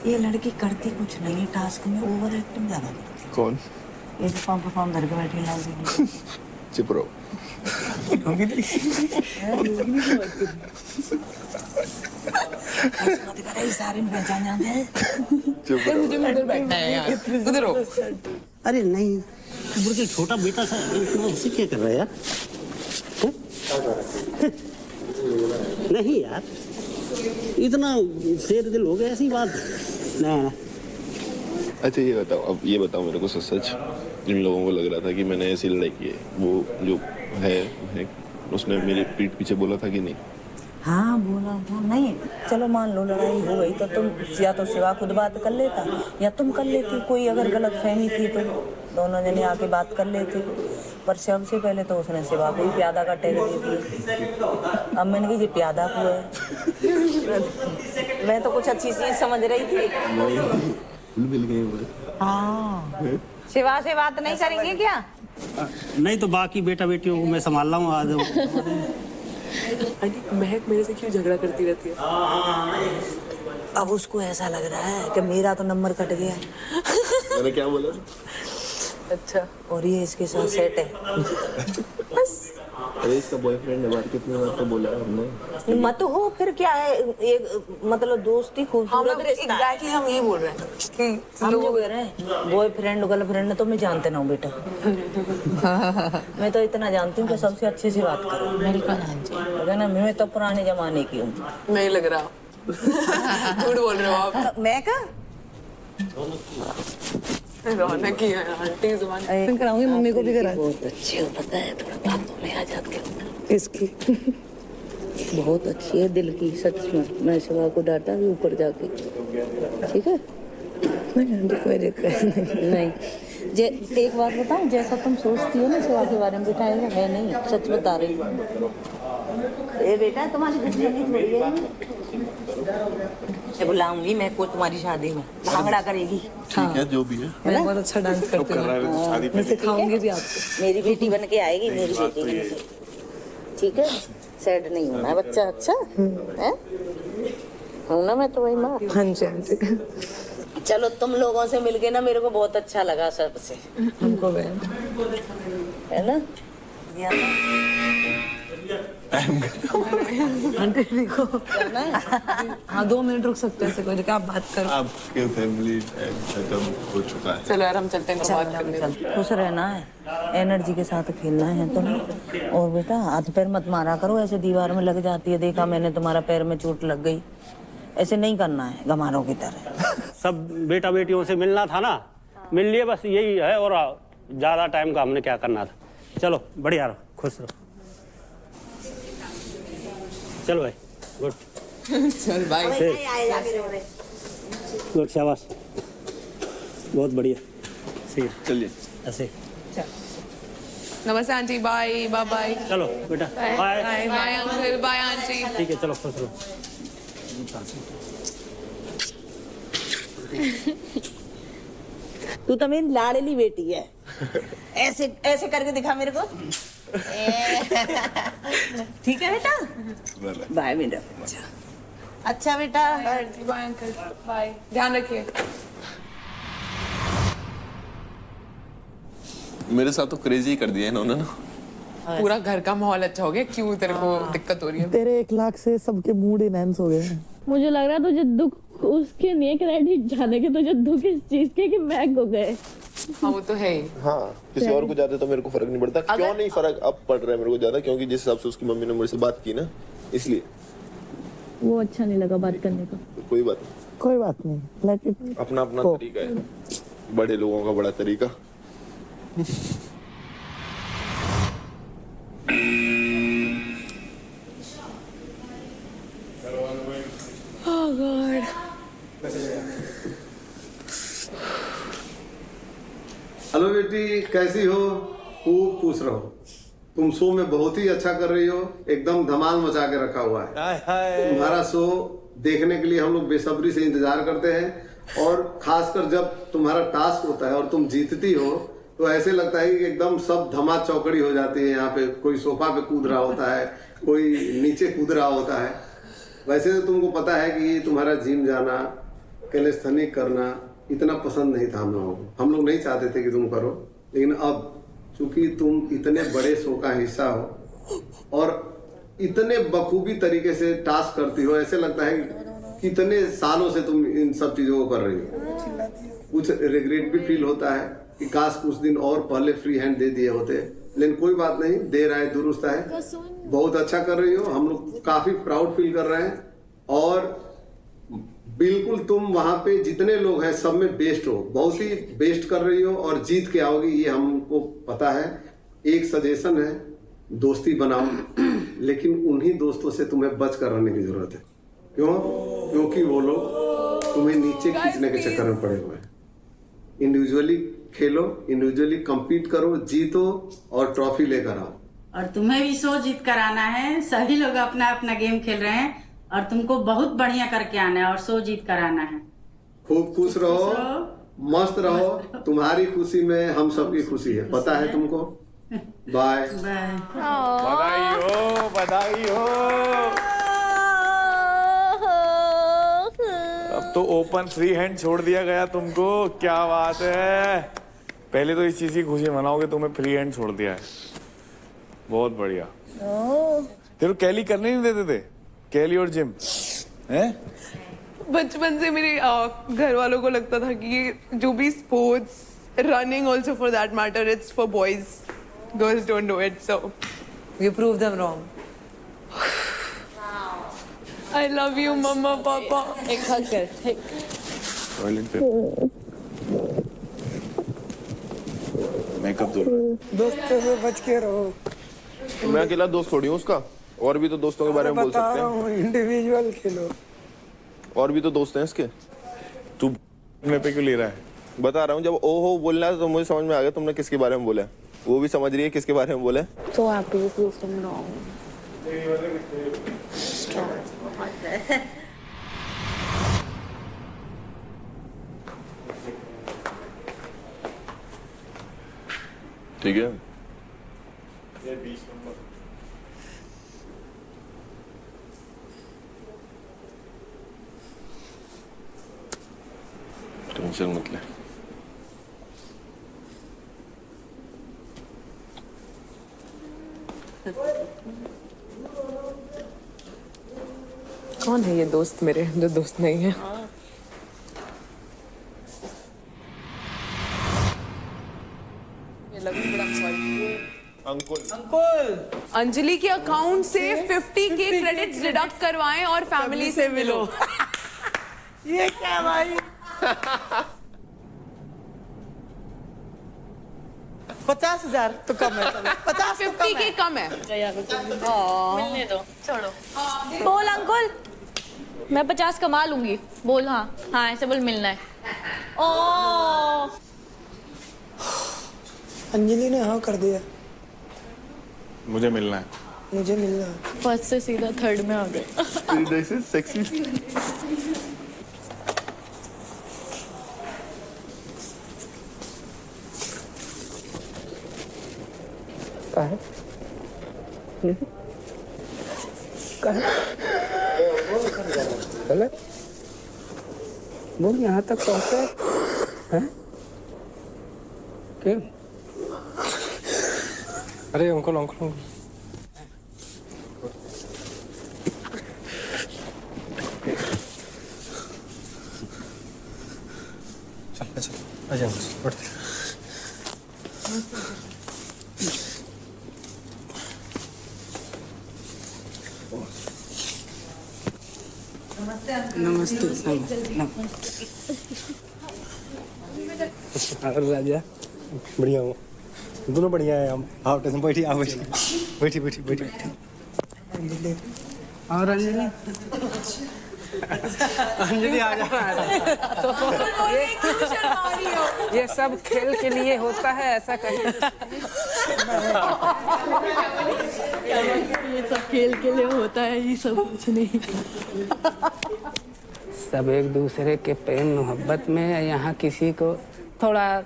ये लड़की करती कुछ नहीं है, टास्क में ओवर एक्टिंग ज्यादा करती। कौन? ये जो पाम धर के बैठी है। चुप रहो। सारे पहचान जाते हैं। चुप रहो। मुझे उधर बैठना है यार, उधर हो। अरे नहीं उम्र के छोटा बेटा सा इतना ऐसे क्या कर रहा है यार? नहीं यार, इतना शेर दिल हो गया ऐसी बात ना। अच्छा ये बताओ, अब ये बताओ मेरे को सच सच, इन लोगों को लग रहा था कि मैंने ऐसी लड़ाई की है, वो जो है उसने मेरे पीठ पीछे बोला था कि नहीं? हाँ बोला था। नहीं चलो मान लो लड़ाई हो गई तो तुम या तो शिवा खुद बात कर लेता या तुम कर लेती, कोई अगर गलत फहमी थी तो दोनों जने आके बात कर लेते। पर सबसे पहले तो उसने शिवा को ही प्यादा का टैग दे दिया। अब मैंने कहा ये प्यादा को है। मैं तो कुछ अच्छी चीज समझ रही थी। हाँ शिवा से बात नहीं करेंगे क्या? नहीं तो बाकी बेटा बेटियों को मैं संभाल रहा हूँ आज। महक मेरे से क्यों झगड़ा करती रहती है? अब उसको ऐसा लग रहा है कि मेरा तो नंबर कट गया। मैंने क्या बोला? अच्छा और ये इसके साथ सेट है। बस अरे इसका बॉयफ्रेंड है, बार कितने बार तो बोला है हमने। मत हो फिर क्या है, एक मतलब दोस्ती खूबसूरत रिश्ता। एग्जैक्टली हम यही बोल रहे हैं कि हम जो कह रहे हैं बॉयफ्रेंड गर्लफ्रेंड तो मैं जानते ना हूँ बेटा। मैं तो इतना जानती हूँ कि सबसे अच्छे से बात करो। बिल्कुल ना, मैं तो पुराने जमाने की हूँ। नहीं लग रहा। झूठ बोल रहे हो आप। मैं का रौनक की है आंटी जुबान कराऊंगी, मम्मी को भी करा। बहुत अच्छी हो पता है, थोड़ा बातों में आ जाती हूँ। इसकी बहुत अच्छी है दिल की, सच में। मैं शिवा को डांटा भी ऊपर जाके, ठीक है? नहीं कोई दिक्कत नहीं। एक बात बताऊं, जैसा तुम सोचती हो ना शिवा के बारे में बेटा ऐसा है नहीं, सच बता रही हूँ। ये बेटा तुम्हारी दुश्मनी थोड़ी है। बुलाऊंगी मैं को तुम्हारी शादी में, भांगड़ा करेगी। ठीक है जो भी है। मैं बहुत अच्छा डांस करती हूँ, मैं सिखाऊंगी भी आपको। मेरी बेटी बन के आएगी, मेरी बेटी बन के, ठीक है? सैड नहीं होना है बच्चा। अच्छा है हूँ ना मैं तो वही माँ। हाँ जी हाँ जी। चलो तुम लोगों से मिलके ना मेरे को बहुत अच्छा लगा सबसे। हमको भी है ना? आंटी देखो हाँ 2 मिनट रुक सकते हैं, कोई आप बात करो। आपके फैमिली खत्म हो चुका है। चलो यार हम चलते हैं बात करने। खुश रहना है, एनर्जी के साथ खेलना है तो। और बेटा हाथ पैर मत मारा करो, ऐसे दीवार में लग जाती है। देखा मैंने तुम्हारा पैर में चोट लग गई, ऐसे नहीं करना है गमारों की तरह। सब बेटा बेटियों से मिलना था ना, मिल लिए बस यही है। और ज्यादा टाइम का हमने क्या करना था। चलो बढ़िया रहो, खुश रहो। चलो भाई गुड। चल बाय। गुड शाबाश, बहुत बढ़िया। सही चलिए ऐसे। नमस्ते आंटी, बाय बाय बाय। चलो बेटा bye bye bye uncle, bye aunty. ठीक है चलो खुश रहो। तू तो मेरी लाडली बेटी है। ऐसे ऐसे करके दिखा मेरे को। ठीक है बेटा, बाय बेटा। अच्छा बेटा, बाय अंकल, बाय, ध्यान रखिए। मेरे साथ तो क्रेजी ही कर दिया इन्होंने ना। पूरा घर का माहौल अच्छा हो गया, क्यों तेरे को दिक्कत हो रही है? तेरे 1 लाख से सबके मूड इनहेंस हो गए हैं। मुझे लग रहा है तुझे दुख उसके नहीं क्रेडिट जाने के, तुझे दुख इस चीज के कि महक हो गए। हाँ वो तो है ही। हाँ किसी और को ज्यादा तो मेरे को फर्क नहीं पड़ता। क्यों नहीं फर्क अब पड़ रहा है मेरे को ज्यादा, क्योंकि जिस हिसाब से उसकी मम्मी ने मेरे से बात की ना, इसलिए वो अच्छा नहीं लगा बात करने का। कोई बात नहीं, कोई बात नहीं, लेट इट। अपना अपना तरीका है, बड़े लोगों का बड़ा तरीका। Oh God. हेलो बेटी, कैसी हो? खूब खुश रहो। तुम शो में बहुत ही अच्छा कर रही हो, एकदम धमाल मचा के रखा हुआ है। तुम्हारा शो देखने के लिए हम लोग बेसब्री से इंतजार करते हैं। और खासकर जब तुम्हारा टास्क होता है और तुम जीतती हो तो ऐसे लगता है कि एकदम सब धमा चौकड़ी हो जाती है। यहाँ पे कोई सोफा पे कूद रहा होता है, कोई नीचे कूद रहा होता है। वैसे तो तुमको पता है कि तुम्हारा जिम जाना, कैलिस्थेनिक करना इतना पसंद नहीं था हम लोगों को। हम लोग नहीं चाहते थे कि तुम करो, लेकिन अब चूंकि तुम इतने बड़े शो का हिस्सा हो और इतने बखूबी तरीके से टास्क करती हो, ऐसे लगता है कि कितने सालों से तुम इन सब चीजों को कर रही हो। कुछ रिग्रेट भी फील होता है कि काश कुछ दिन और पहले फ्री हैंड दे दिए होते, लेकिन कोई बात नहीं, देर आए दुरुस्त आए। बहुत अच्छा कर रही हो, हम लोग काफी प्राउड फील कर रहे हैं। और बिल्कुल तुम वहां पे जितने लोग हैं सब में बेस्ट हो, बहुत ही बेस्ट कर रही हो और जीत के आओगी, ये हमको पता है। एक सजेशन है, दोस्ती बनाओ, लेकिन उन्हीं दोस्तों से तुम्हें बच कर रहने की जरूरत है। क्यों? क्योंकि वो लोग तुम्हें नीचे खींचने के चक्कर में पड़े हुए हैं। इंडिविजुअली खेलो, इंडिविजुअली compete करो, जीतो और ट्रॉफी लेकर आओ। और तुम्हें भी शो जीत कर आना है। सभी लोग अपना अपना गेम खेल रहे हैं और तुमको बहुत बढ़िया करके आना है और शो जीत कर आना है। खूब खुश रहो, मस्त रहो, तुम्हारी खुशी में हम सबकी खुशी है, पता है तुमको। Bye bye. बधाई हो, बधाई हो। अब तो ओपन फ्री हैंड छोड़ दिया गया तुमको, क्या बात है। पहले तो इस चीज की खुशी मनाओगे, तुम्हें फ्री हैंड छोड़ दिया है, बहुत बढ़िया। तेरे को कैली करने नहीं देते थे, कैली और जिम हैं? बचपन से मेरे घर वालों को लगता था कि ये जो भी sports, running also for that matter, it's for boys, girls don't do it, so you prove them wrong. I love you mamma papa. एक हग कर, एक टॉयलेट पे मेकअप दो। दोस्तों से बच के रहो। मैं अकेला दोस्त थोड़ी हूँ उसका, और भी तो दोस्तों के बारे में बोल सकते हैं। इंडिविजुअल खेलो, और भी तो दोस्त हैं इसके। तू मेरे पे क्यों ले रहा है? बता रहा हूँ, जब ओ हो बोलना है तो मुझे समझ में आ गया तुमने किसके बारे में बोला है। वो भी समझ रही है किसके बारे में बोला है। तो आप भी प्रूव देम रॉन्ग। ठीक है, टेंशन मत ले। कौन है ये दोस्त मेरे जो दोस्त नहीं है? अंकुल अंजलि के अकाउंट से 50K क्रेडिट्स डिडक्ट करवाएं और फैमिली से मिलो। ये क्या भाई? 50,000 तो कम है, 50K कम है। मिलने दो, छोड़ो। बोल अंकुल, मैं 50 कमा लूंगी। बोल हाँ हाँ, ऐसे बोल मिलना है। ओ अंजलि ने हाँ कर दिया। मुझे मिलना है, मुझे मिलना है। फर्स्ट से सीधा थर्ड में आ गए। सेक्सी। गलत बोल, यहाँ तक पहुँचे हैं? क्यों? अरे अंकल अंकल चल चल आ जाओ, बढ़ते। नमस्ते। और राजा? बढ़िया हूँ, दोनों बढ़िया है हम। आओ टेंशन, बैठी आओ, बैठी बैठी बैठी बैठी। अंजलि और अंजलि अंजलि आ जा। ये सब खेल के लिए होता है, ऐसा कहीं। ये सब खेल के लिए होता है, ये सब कुछ नहीं। सब एक दूसरे के प्रेम मोहब्बत में। यहाँ किसी को थोड़ा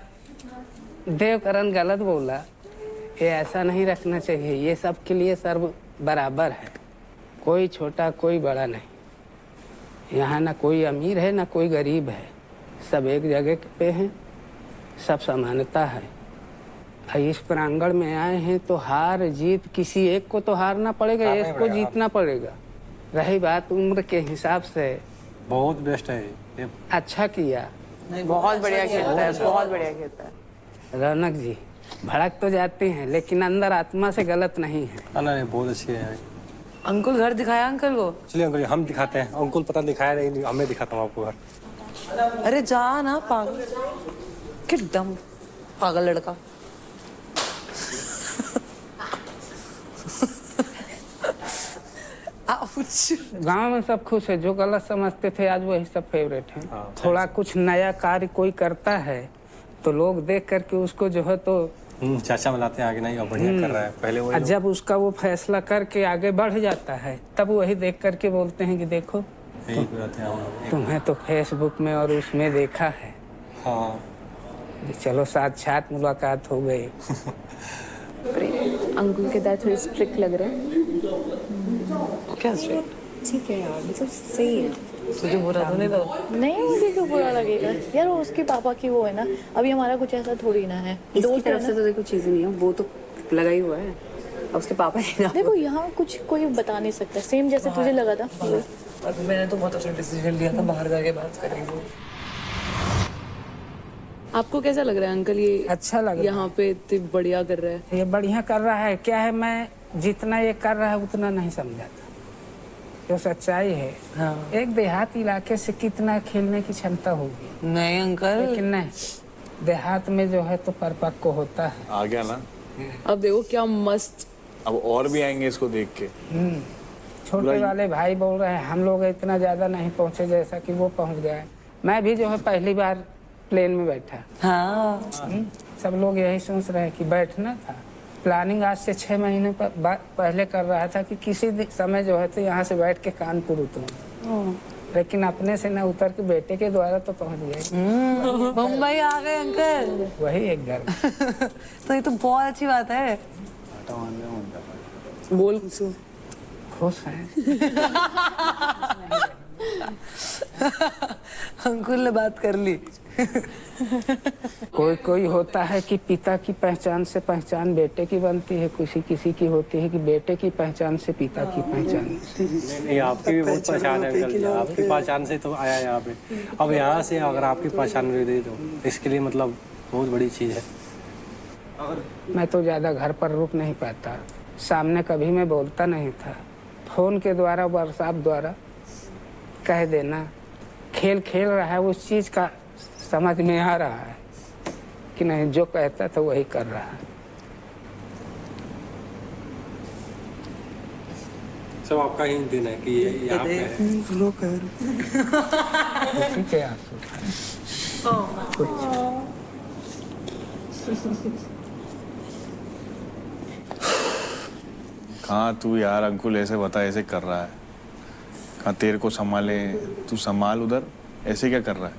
देवकरण गलत बोला, ये ऐसा नहीं रखना चाहिए। ये सब के लिए सर्व बराबर है, कोई छोटा कोई बड़ा नहीं। यहाँ ना कोई अमीर है ना कोई गरीब है, सब एक जगह पे हैं, सब समानता है। इस प्रांगण में आए हैं तो हार जीत किसी एक को तो हारना पड़ेगा, एक को जीतना पड़ेगा। रही बात उम्र के हिसाब से, बहुत बेस्ट है ये। अच्छा किया। बहुत बढ़िया खेलता है, बहुत बढ़िया खेलता है। रौनक जी भड़क तो जाती हैं लेकिन अंदर आत्मा से गलत नहीं है। नहीं बहुत अच्छी है। अंकुल घर दिखाया अंकल को? चलिए अंकल हम दिखाते हैं। अंकुल पता दिखाया नहीं, हमें दिखाता हूँ आपको घर। अरे जा ना पागल, क्या डम पागल लड़का। गांव में सब खुश है, जो गलत समझते थे आज वही सब फेवरेट हैं। थोड़ा कुछ नया कार्य कोई करता है तो लोग देख करके उसको जो है तो चाचा मिलाते हैं आगे, नहीं बढ़िया कर रहा है। पहले वो जब उसका वो फैसला करके आगे बढ़ जाता है तब वही देख करके बोलते हैं कि देखो तुम्हें तो फेसबुक में और उसमें देखा है। हाँ चलो साक्षात मुलाकात हो गई। अंकुल के दांत थोड़े स्ट्रिक्ट लग रहे हैं। क्या स्ट्रिक्ट? ठीक है यार, मतलब सही है। तुझे बुरा तो नहीं लगा? नहीं, मुझे क्यों बुरा लगेगा यार, वो उसके पापा की वो है ना, अभी हमारा कुछ ऐसा थोड़ी ना है। इसकी तरफ से तो देखो चीजें नहीं है, वो तो लगा ही हुआ है। अब उसके पापा ही ना देखो यहाँ कुछ कोई बता नहीं सकता, सेम जैसे तुझे लगा था। अभी मैंने तो बहुत अच्छा डिसीजन लिया था, बाहर जाके बात करेंगे। आपको कैसा लग रहा है अंकल? ये अच्छा लग रहा है, यहाँ पे इतनी बढ़िया कर रहा है। ये बढ़िया कर रहा है। क्या है, मैं जितना ये कर रहा है उतना नहीं समझा था, जो सच्चाई है। हाँ। एक देहात इलाके से कितना खेलने की क्षमता होगी? नहीं अंकल, लेकिन नहीं, देहात में जो है तो परिपक्व होता है। आ गया ना? अब देखो क्या मस्त। अब और भी आएंगे इसको देख के। छोटे वाले भाई बोल रहे हैं हम लोग इतना ज्यादा नहीं पहुंचे जैसा कि वो पहुंच गए। मैं भी जो है पहली बार प्लेन में बैठा। हाँ। सब लोग यही सोच रहे हैं कि बैठना था। प्लानिंग आज से 6 महीने पहले कर रहा था कि किसी समय जो है तो यहाँ से बैठ के कानपुर उतरूं, लेकिन अपने से न उतर के बेटे के द्वारा तो पहुँच गए। मुंबई आ गए अंकल। वही एक घर। तो ये तो बहुत अच्छी बात है। बोल खुश हैं। अंकुल ने बात कर ली। कोई कोई होता है कि पिता की पहचान से पहचान बेटे की बनती है, किसी किसी की होती है कि बेटे की पहचान से पिता की पहचान। नहीं, आपकी भी बहुत पहचान है अंकल, आपकी पहचान से तो आया यहाँ पे। अब यहाँ से अगर आपकी पहचान भी दे दो, इसके लिए मतलब बहुत बड़ी चीज़ है। मैं तो ज़्यादा घर पर रुक नहीं पाता, सामने कभी मैं बोलता नहीं था। फोन के द्वारा, व्हाट्सएप द्वारा कह देना। खेल खेल रहा है, उस चीज़ का समझ में आ रहा है कि नहीं, जो कहता था वही कर रहा है। सब आपका ही दिन है कि ये यहाँ पे है। खुशी के आंसू। कहाँ तू यार, अंकुल ऐसे बता, ऐसे कर रहा है। कहाँ तेरे को संभाले, तू संभाल उधर, ऐसे क्या कर रहा है?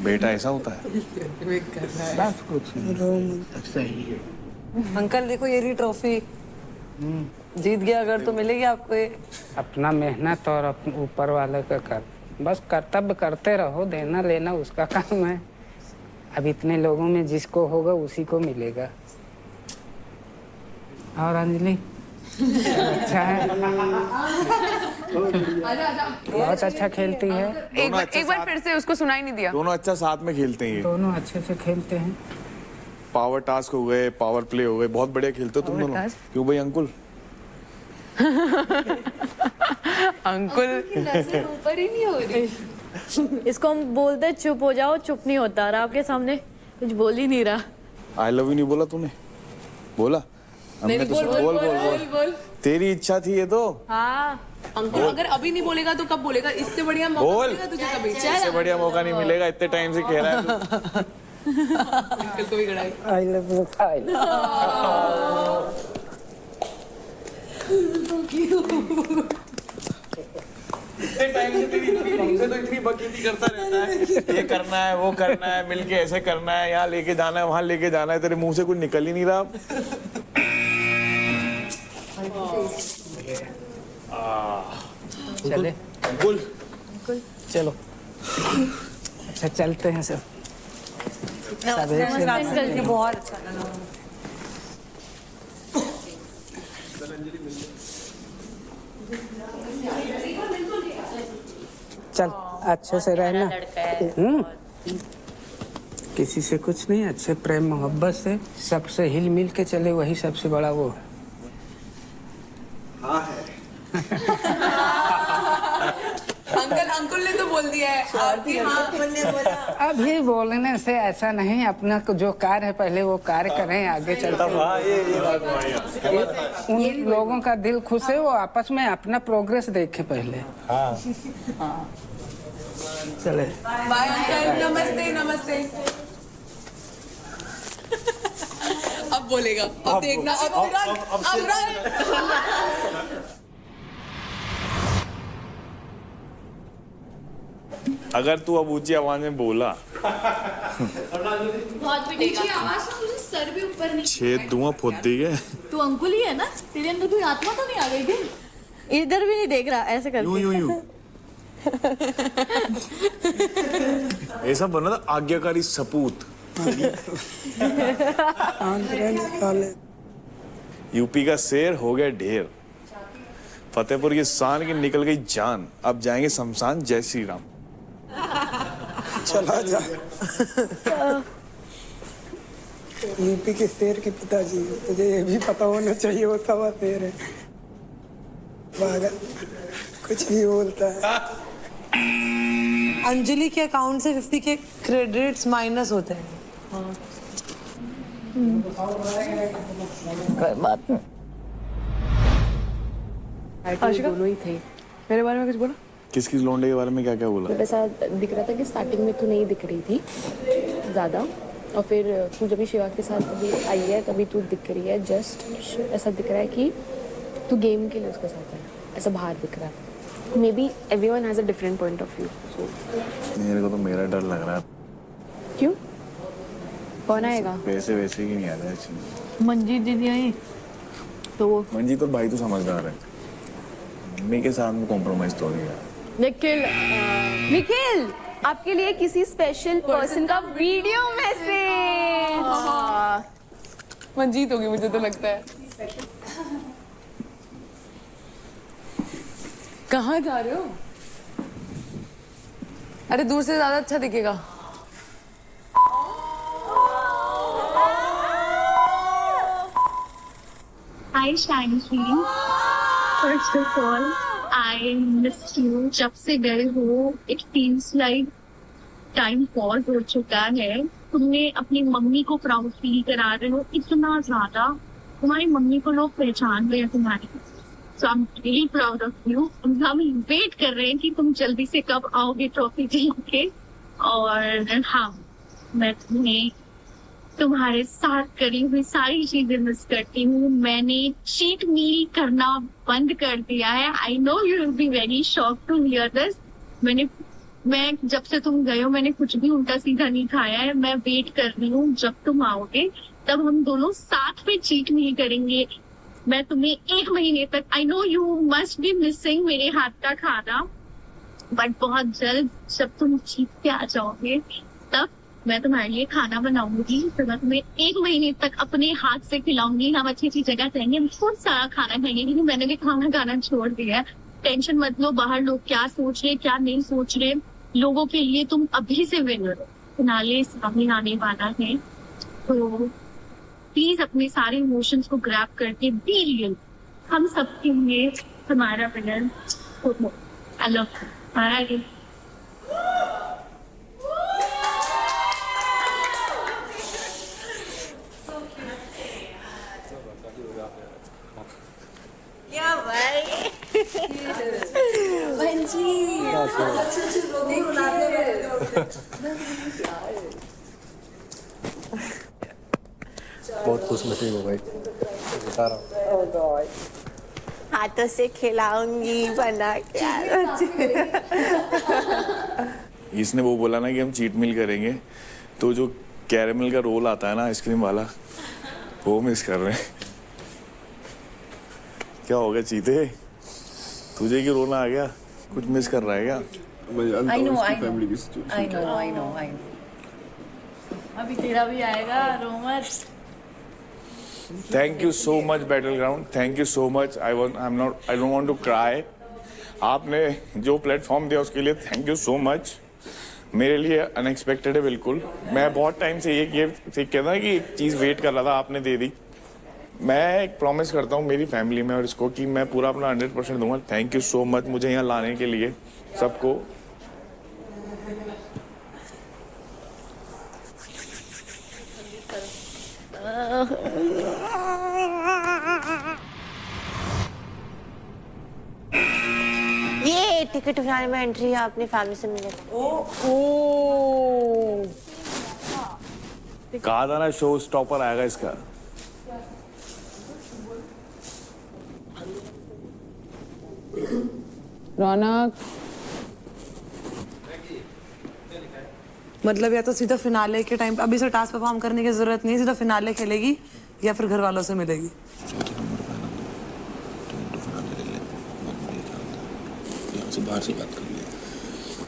बेटा ऐसा होता है? बस कुछ सही है। अंकल देखो ये रही ट्रॉफी, जीत गया अगर तो मिलेगी आपको ये। अपना मेहनत और ऊपर वाले का कर, बस कर्तव्य करते रहो, देना लेना उसका काम है। अब इतने लोगों में जिसको होगा उसी को मिलेगा। और अंजलि अच्छा है, बहुत अच्छा खेलती है। एक बार फिर से, उसको सुनाई नहीं दिया। दोनों अच्छा साथ में खेलते हैं ये। दोनों अच्छे से खेलते हैं। पावर टास्क हो गए, पावर प्ले हो गए, बहुत बढ़िया खेलते हो तुम दोनों। क्यों भाई अंकुल? अंकुल ऊपर ही नहीं हो रही। इसको हम बोलते चुप हो जाओ, चुप नहीं होता रहा, आपके सामने कुछ बोल ही नहीं रहा। आई लव यू नहीं बोला तूने? बोला? नहीं, तो बोल। तेरी इच्छा थी ये तो। हाँ अंकुल, अगर अभी नहीं बोलेगा तो कब बोलेगा? इससे बढ़िया मौका बोल। मिलेगा तुझे कभी? इससे बढ़िया मौका नहीं मिलेगा, इतने टाइम से कह रहा है तू। अंकल को भी गड़ाई। I love you. इतने टाइम से तेरी हमसे तो इतनी बकरीदी करता रहता है, ये करना है, वो करना है, मिलके ऐसे करना है, यहाँ लेके जाना है, वहाँ लेके जाना है, तेरे मुंह से कुछ निकल ही नहीं रहा। चले अंकुल, चलो। अच्छा चलते हैं सब। बहुत अच्छा लगा। चल अच्छे से रहना। किसी से कुछ नहीं, अच्छे प्रेम मोहब्बत से सबसे हिल मिल के चले, वही सबसे बड़ा वो है। हाँ है। अंकुल ने तो बोल दिया है। आपकी हाँ ने बोला। अभी बोलने से ऐसा नहीं, अपना जो कार्य है पहले वो कार्य करें, आगे चलते उन लोगों का दिल खुश है, वो आपस में अपना प्रोग्रेस देखे पहले। हाँ चले बाय अंकल, नमस्ते नमस्ते। अब बोलेगा, अब देखना, अब अगर तू अब ऊंची आवाज में बोला बहुत ऊंची आवाज से मुझे सर भी ऊपर नहीं। छेद धुआं फोड़ देंगे। तू अंकुल ही है ना? तेरे अंदर कोई आत्मा तो नहीं आ गई थी? इधर भी नहीं देख रहा, ऐसे कर यूं ऐसा बना था आज्ञाकारी सपूत। यूपी का शेर हो गया ढेर, फतेहपुर की शान की निकल गई जान, अब जाएंगे शमशान, जय श्री राम। चला जा। यूपी के शेर के पिताजी, तुझे ये भी पता होना चाहिए वो सवा शेर है। पागल, कुछ भी बोलता है। अंजलि के अकाउंट से 50 के क्रेडिट्स माइनस होते हैं। कोई बात नहीं। आशिका दोनों ही थे। मेरे बारे में कुछ बोला? किस लौंडे के बारे में क्या क्या बोला? ऐसा दिख रहा था कि स्टार्टिंग में तू नहीं दिख रही थी ज़्यादा, और फिर तू जब भी शिवा के साथ अभी आई है तभी तू दिख रही है। जस्ट ऐसा दिख रहा है कि तू गेम के लिए उसके साथ है, ऐसा बाहर दिख रहा है। May be everyone has a different point of view. मेरे को तो मेरा डर लग रहा है। क्यों? कौन आएगा? पैसे वैसे ही नहीं आ रहे। मंजीत दीदी आई तो वो मंजी तो भाई तो समझदार है, मम्मी के साथ में कॉम्प्रोमाइज तो नहीं है। निखिल, आपके लिए किसी स्पेशल पर्सन का वीडियो मैसेज। मंजीत होगी मुझे तो लगता है। कहाँ जा रहे हो? अरे दूर से ज्यादा अच्छा दिखेगा। Hi Shanshi, first of all, I miss you. जब से गए हो, it feels like time pause हो चुका है। तुमने अपनी मम्मी को प्राउड फील करा रहे हो इतना ज्यादा, तुम्हारी मम्मी को लोग पहचान रहे हैं तुम्हारी। So I'm really proud of you. हम वेट कर रहे हैं कि तुम जल्दी से कब आओगे ट्रॉफी जीत के। और हाँ, मैं तुम्हें तुम्हारे साथ करी हुई सारी चीजें मिस करती हूँ। मैंने चीट मील करना बंद कर दिया है। I know you will be very shock to hear this. मैं जब से तुम गए हो मैंने कुछ भी उल्टा सीधा नहीं खाया है। मैं वेट कर रही हूँ, जब तुम आओगे तब हम दोनों साथ में चीट मील करेंगे। मैं तुम्हें 1 महीने तक, आई know you must be missing मेरे हाथ का खाना, बट बहुत जल्द जब तुम जीत के आ जाओगे तब मैं तुम्हारे लिए खाना बनाऊंगी। तो मैं तुम्हें 1 महीने तक अपने हाथ से खिलाऊंगी। हम अच्छी अच्छी जगह जाएंगे, हम बहुत सारा खाना खाएंगे, क्योंकि मैंने भी खाना खाना छोड़ दिया है। टेंशन मत लो, बाहर लोग क्या सोच रहे क्या नहीं सोच रहे, लोगों के लिए तुम अभी से विनर हो। फिनाले सामने आने वाला है, तो प्लीज अपने सारे इमोशंस को ग्रैब करके बी रियल। हम सबके लिए तुम्हारा winner I love you. Bye. क्या भाई बहुत खुश नसीब हो भाई, बता रहा हूँ। हाथों से खिलाऊंगी बना के। इसने वो बोला ना कि हम चीट मील करेंगे, तो जो कैरेमल का रोल आता है ना आइसक्रीम वाला, वो मिस कर रहे हैं। क्या हो गया चीते, तुझे क्यों रोना आ गया? कुछ मिस कर रहा है क्या? I know. अभी तेरा भी आएगा, रो मत। Thank you so much battleground, thank you so much. I don't want to cry. आपने जो प्लेटफॉर्म दिया उसके लिए थैंक यू सो मच। मेरे लिए अनएक्सपेक्टेड है बिल्कुल। मैं बहुत टाइम से ये कहता ना कि एक चीज़ वेट कर रहा था, आपने दे दी। मैं एक प्रॉमिस करता हूँ मेरी फैमिली में और इसको कि मैं पूरा अपना 100% दूंगा। थैंक यू सो मच मुझे यहाँ लाने के लिए सबको। ये टिकट फिनाले में एंट्री है, अपनी फैमिली से मिले। कहा था ना शो स्टॉपर आएगा इसका। रौनक, मतलब या तो सीधा फिनाले के टाइम पे, अभी से टास्क परफॉर्म करने की जरूरत नहीं है, सीधा फिनाले खेलेगी या फिर घर वालों से मिलेगी। बाहर से बात कर लिया।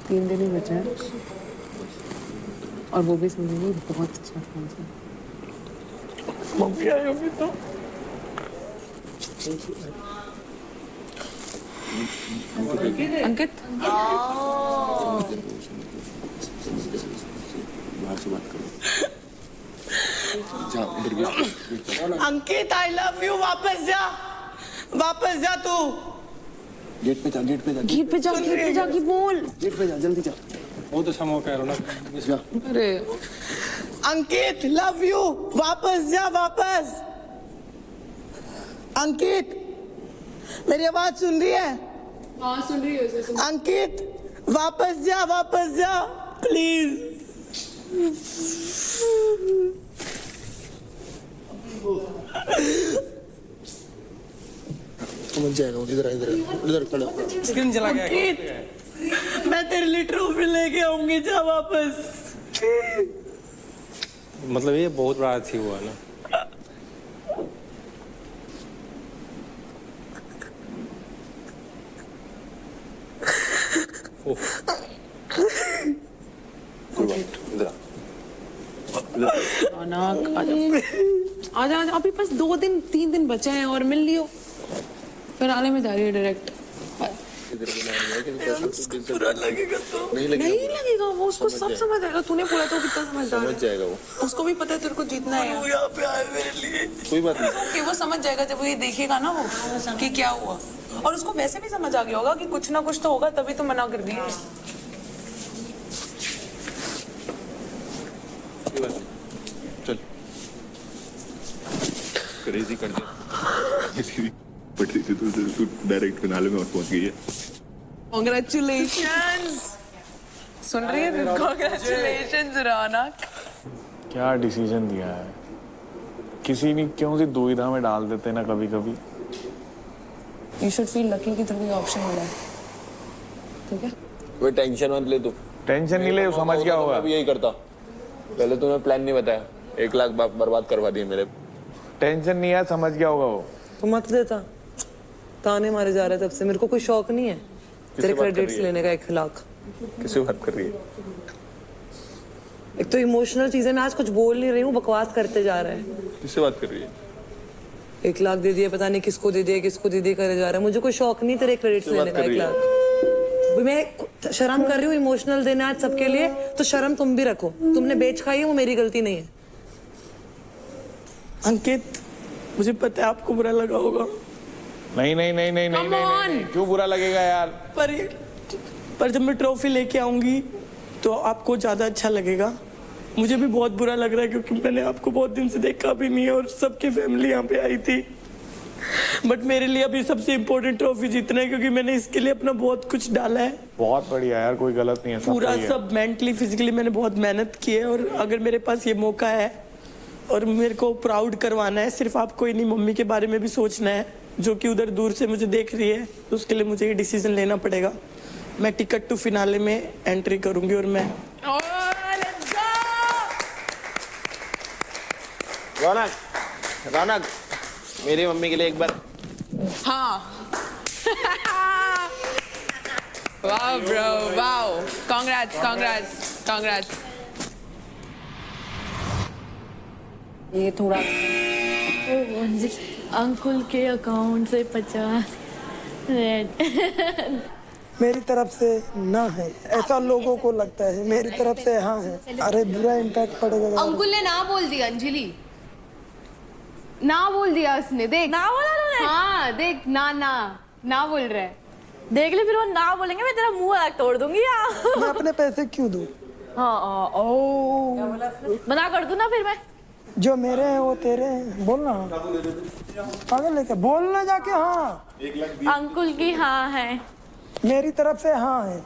3 दिन ही बचे हैं और वो भी समझेंगे बहुत अच्छा डांस है। मम्मी आई होगी तो अंकित बाहर से बात करो। अंकित आई लव यू, वापस जा तू। गेट पे जा कि बोल। गेट पे जा, जल्दी जा। बहुत अच्छा मौका है रौनक। अरे अंकित लव यू, वापस जा। अंकित मेरी आवाज सुन रही है? हाँ सुन रही है। अंकित वापस जा प्लीज। समझ जाएगा, इधर खड़ा। स्क्रीन चला गया। अंकित मैं तेरे लिए ट्रॉफी लेके आऊंगी, जा वापस। मतलब ये बहुत बड़ा थी हुआ ना। आजा अभी बस 2-3 दिन बचे हैं और मिल लियो। फिनाले में जा रही है डायरेक्ट। बुरा लगेगा तो नहीं लगेगा, वो उसको सब समझ आएगा। तूने बोला तो कितना समझदार है। समझ जाएगा वो। उसको भी पता है तेरे को जीतना है। वो यहाँ पे आए मेरे लिए। कोई बात नहीं। कि वो समझ जाएगा जब वो ये देखेगा ना वो कि क्या हुआ। और उसको वैसे भी समझ आ गया होगा कि कुछ ना कुछ तो होगा, तभी तो मना कर दिया। चल क्रेजी कर दे। बट तू डायरेक्ट फिनाले में पहुंच गई है। कांग्रेचुलेशंस। सुन रही है? कांग्रेचुलेशंस रौनक। क्या डिसीजन दिया है, किसी भी क्यों सी दुविधा में डाल देते ना कभी कभी। You should feel lucky कि तेरे को ऑप्शन मिला है। ठीक है? कोई टेंशन मत ले तू। टेंशन नहीं ले, समझ गया होगा। मैं भी यही करता। पहले तूने प्लान नहीं बताया, 1 लाख बर्बाद करवा दिए मेरे। टेंशन नहीं है, समझ गया होगा वो। तो मत देता, ताने मारे जा रहे तब से। मेरे को कोई शौक नहीं है तेरे क्रेडिट्स लेने का। 1 लाख किससे बात कर रही है? एक तो इमोशनल चीजें मैं आज कुछ बोल नहीं रही हूँ, बकवास करते जा रहे हैं। किससे बात कर रही है? 1 लाख दे दिया, पता नहीं किसको दे दिया करे जा रहा है। मुझे कोई शौक नहीं तेरे क्रेडिट्स लेने का। 1 लाख मैं शर्म कर रही हूँ इमोशनल देना आज सबके लिए, तो शर्म तुम भी रखो। तुमने बेच खाई है, वो मेरी गलती नहीं है। अंकित मुझे पता है आपको बुरा लगा होगा। नहीं, क्यों बुरा लगेगा यार? पर जब मैं ट्रॉफी लेके आऊंगी तो आपको ज्यादा अच्छा लगेगा। मुझे भी बहुत बुरा लग रहा है क्योंकि मैंने आपको बहुत दिन से देखा भी नहीं है और सबकी फैमिली यहाँ पे आई थी। बट मेरे लिए अभी सबसे इम्पोर्टेंट ट्रॉफी जीतना है क्योंकि मैंने इसके लिए अपना बहुत कुछ डाला है। बहुत बढ़िया यार, कोई गलत नहीं है। पूरा सब मेंटली फिजिकली मैंने बहुत मेहनत की है और अगर मेरे पास ये मौका है और मेरे को प्राउड करवाना है, सिर्फ आपको ही नहीं मम्मी के बारे में भी सोचना है जो कि उधर दूर से मुझे देख रही है, तो उसके लिए मुझे ये डिसीजन लेना पड़ेगा। मैं टिकट टू फिनाले में एंट्री करूंगी और मैं रौनक मेरी मम्मी के लिए एक बार। हाँ वाओ ब्रो, वाओ, कांग्रेट्स। ये थोड़ा अंकुल के अकाउंट से 50 रेड। मेरी तरफ से ना है, ऐसा लोगों को लगता है, मेरी तरफ से हाँ है। अरे बुरा इम्पैक्ट पड़ेगा। अंकुल ने ना बोल दिया, अंजलि ना बोल दिया उसने, देख ना बोला उन्होंने। हाँ देख, ना बोल रहा है। देख ले, फिर वो ना बोलेंगे मैं तेरा मुंह अलग तोड़ दूंगी यार। मैं अपने पैसे क्यों दूं? हाँ मना कर दूं ना फिर मैं। जो मेरे हैं वो तेरे हैं, बोलना। पागल है क्या? बोलना जाके हाँ। अंकुल की हाँ है, मेरी तरफ से हाँ है।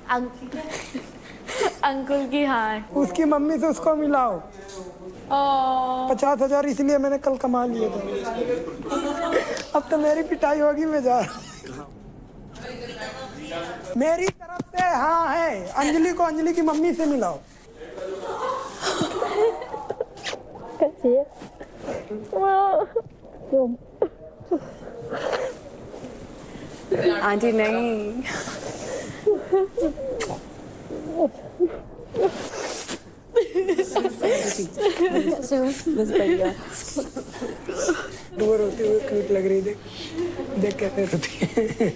अंकुल की हाँ है। उसकी मम्मी से उसको मिलाओ। 50,000 इसलिए मैंने कल कमा लिए थे। अब तो मेरी पिटाई होगी, मैं जा रहा हूं। मेरी तरफ से हाँ है। अंजलि को अंजलि की मम्मी से मिलाओ। आंटी नहीं। बस बढ़िया। डूर होती हुई क्यूट लग रही, देख कैसे रोती है।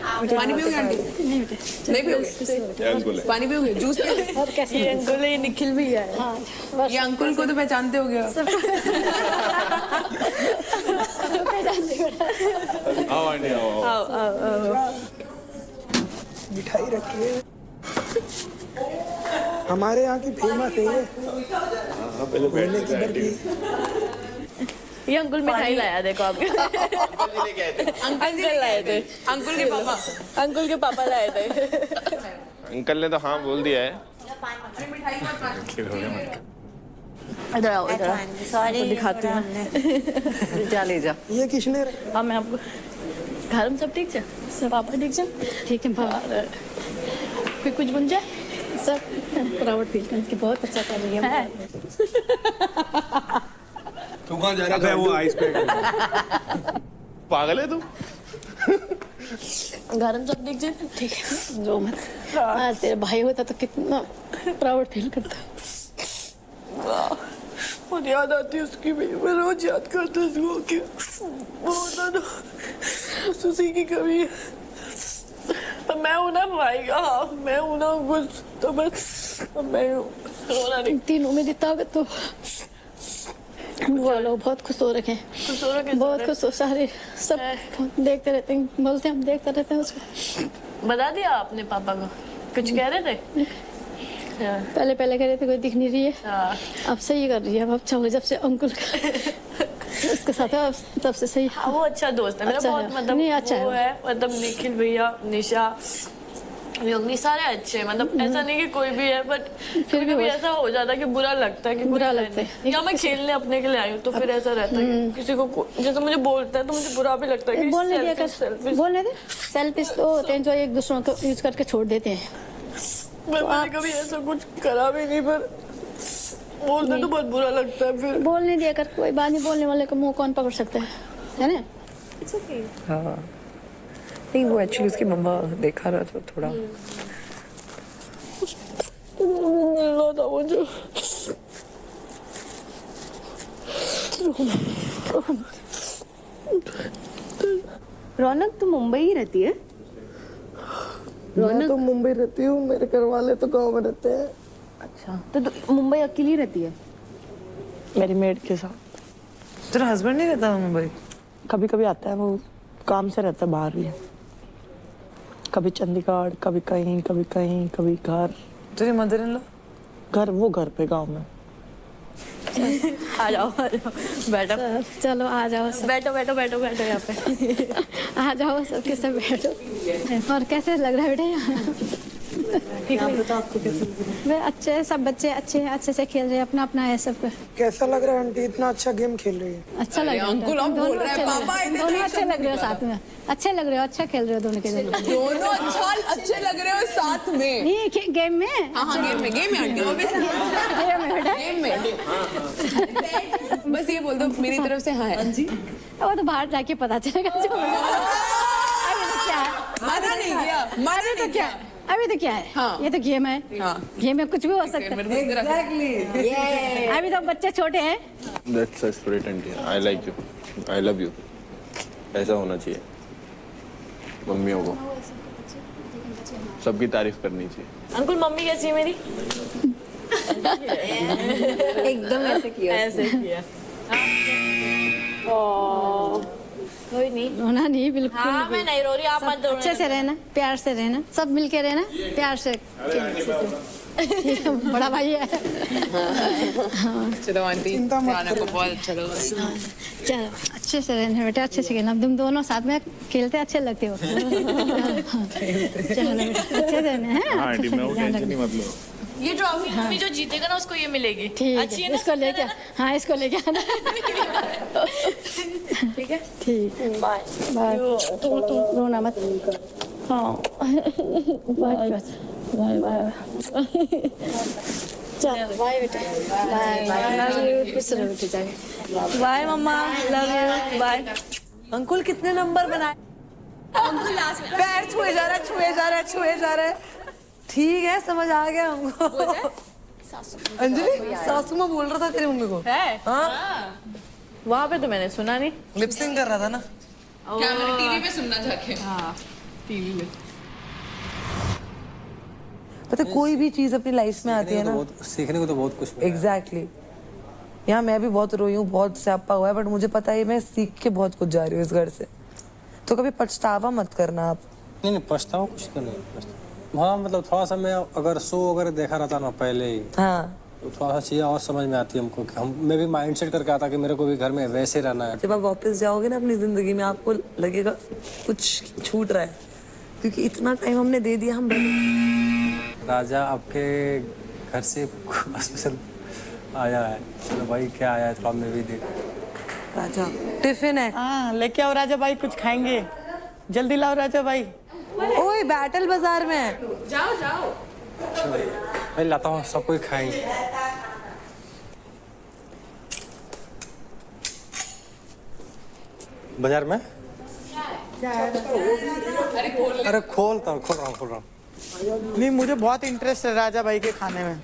पानी पियोगे आंटी? नहीं पियोगे? पानी पियोगे? जूस पियोगे? और कैसे? ये अंकुल है, ये निखिल भी है। हाँ, ये अंकुल को तो पहचानते होगे आप। आओ आंटी, आओ। मिठाई रखी है, हमारे यहाँ की फेमस है ये। पहले बोलने की बर्फी। ये अंकुल मिठाई लाया, देखो आपके। अंकल लाए थे। अंकुल के पापा। अंकुल के पापा लाए थे। अंकल ने तो हाँ बोल दिया है। इधर आओ, इधर आओ। सॉरी, दिखाती हूँ। जा ले जा। ये किसने? हाँ मैं आपको। घर में सब ठीक है? सब पापा ठीक है? ठीक है पापा। फिर कुछ बन जाए सब प्राउड फील करके बहुत अच्छा कर रही है। तू कहाँ जा रहा है? वो आइस पे पागल है तू? घर में सब ठीक है? ठीक है, जो मत। आज तेरा भाई होता तो कितना प्राउड फील करता। और याद आती है उसकी भी, मैं रोज याद करता हूँ उसको कि बहुत ज़्यादा उसी की कमी है। तो मैं हूँ ना भाई का, हाँ मैं हूँ ना कुछ, तो बस मैं रोना नहीं। तीनों में ताकत तो वो लोग बहुत खुश हो रखे हैं, बहुत खुश हो, सारे सब देखते रहते हैं, बोलते हैं हम देखते रहते हैं उसको। बता दिया आपने पापा को? कुछ कह रहे थे? पहले कह रहे थे कोई दिख नहीं रही है, अब सही कर रही है, अब अच्छा हो जब से अंकुल उसके साथ है तब से सही। हाँ वो अच्छा दोस्त है मेरा, बहुत मतलब नहीं अच्छा है, मतलब निखिल भैया, निशा, योगनी सारे अच्छे हैं, मतलब ऐसा नहीं कि कोई भी है, बट फिर भी ऐसा हो जाता है कि बुरा लगता है कि बुरा लगता है। या मैं खेलने अपने के लिए आई हूँ तो फिर ऐसा रहता है कि किसी को जैसे मुझे बोलता है तो मुझे बुरा भी लगता है कि बोलने दिया कर, बोलने दे। सेल्फिश तो होते हैं जो एक दूसरों को यूज करके छोड़ देते हैं। मैंने कभी ऐसा कुछ करा भी नहीं, पर बोलते तो बहुत बुरा लगता है। फिर बोलने दिया कर, कोई बात नहीं, बोलने वाले का मुंह कौन पकड़ सकता है ना? हाँ नहीं, वो एक्चुअली उसकी मम्मा देखा रहा था थोड़ा। रौनक तो मुंबई ही रहती है? मैं तो मुंबई रहती हूँ, मेरे घर वाले तो गाँव में रहते हैं। अच्छा, तो मुंबई अकेली रहती है? मेरी मेड के साथ। तेरा हस्बैंड नहीं रहता मुंबई? कभी कभी आता है, वो काम से रहता है बाहर ही, कभी चंडीगढ़, कभी कहीं कभी घर। तेरी मदर इन लॉ? घर, वो घर पे गांव में। आ जाओ बैठो, चलो आ जाओ, बैठो यहाँ पे। आ जाओ सबके सब बैठो। और कैसे लग रहा है बेटा यहाँ? ठीक है, तो आपको कैसे लग रहा है? अच्छे, सब बच्चे अच्छे हैं, अच्छे से खेल रहे हैं, अपना अपना है सबका। कैसा लग रहा है आंटी, इतना अच्छा गेम खेल रही है? अच्छा लग रहा है अंकुल, आप बोल रहे हैं पापा, दोनों अच्छे लग रहे हो साथ में, अच्छे लग रहे हो, अच्छा खेल रहे हो दोनों के दोनों अच्छे लग रहे हो साथ में? नहीं गेम में। हाँ गेम में आंटी, गेम में। बस ये बोल दो मेरी तरफ से हाँ है। वो तो बाहर जाके पता चलेगा जो। अभी तो क्या है, मना नहीं किया, अभी तो क्या है, हाँ। ये तो गेम है, हाँ। गेम में कुछ भी हो सकता है। एग्जैक्टली। अभी तो बच्चे छोटे हैं। That's a spirit aunty. I like you. I love you. ऐसा होना चाहिए मम्मियों को। सबकी तारीफ करनी चाहिए। अंकुल मम्मी कैसी है मेरी? एकदम ऐसे किया। ऐसे किया। कोई नहीं, रोना नहीं, बिल्कुल हाँ मैं नहीं रो रही, आप मत अच्छे से रहना, प्यार से रहना, सब मिलके रहना, प्यार से। बड़ा भाई है। चलो आंटी, खाना को बहुत अच्छा लगा। चलो अच्छे से रहना बेटा, अच्छे से खेलना, तुम दोनों साथ में खेलते अच्छे लगते हो। चलो बेटा, अच्छे से रहना है। हाँ आंटी, मैं वो टेंशन नहीं मत लो। ये ट्रॉफी मम्मी जो जीतेगा ना उसको ये मिलेगी। ठीक अच्छी है ना? इसको लेके, हाँ इसको लेके आना। ठीक है, ठीक, बाय बाय। तुम रोना मत। हाँ बाय बाय। चलो बाय बेटा, बाय बाय, लव यू, खुश रहो बेटा, जाए bye mamma, love you, bye. Uncle कितने नंबर बनाए? अंकुल लास्ट में पैर छुए जा रहा है, छुए जा रहा है, छुए जा रहा है। ठीक है, समझ आ गया हमको। अंजलि सासू माँ बोल रहा था तेरी मम्मी को। है? हाँ वहाँ पे तो मैंने सुना नहीं। लिपसिंग कर रहा था ना। कैमरा टीवी पे सुनना जाके। हाँ टीवी में। पता कोई भी चीज अपनी लाइफ में आती है ना, सीखने को तो बहुत कुछ। एग्जैक्टली। यहाँ मैं भी बहुत रोई हूँ, बहुत स्यापा हुआ है, बट मुझे पता है मैं सीख के बहुत कुछ जा रही हूँ इस घर से। तो कभी पछतावा मत करना आप। नहीं पछतावा कुछ तो नहीं। हाँ मतलब थोड़ा सा मैं अगर शो वगैरह देखा रहता ना पहले ही, हाँ तो थोड़ा सा चीज़ें और समझ में आती है हमको कि मैं भी माइंड सेट करके आता कि मेरे को भी घर में वैसे रहना है। जब आप वापस जाओगे ना अपनी जिंदगी में, आपको लगेगा कुछ छूट रहा है, क्योंकि इतना टाइम हमने दे दिया। हम राजा आपके घर से स्पेशल आया है। चलो भाई क्या आया है, थोड़ा मैं भी देख। राजा टिफिन है। हाँ लेके आओ राजा भाई, कुछ खाएंगे, जल्दी लाओ राजा भाई। ओए बैटल बाजार में जाओ जाओ। मैं लाता हूँ, सब कोई खाएंगे। बाजार में? अरे खोल रहा हूँ। नहीं मुझे बहुत इंटरेस्ट है राजा भाई के खाने में।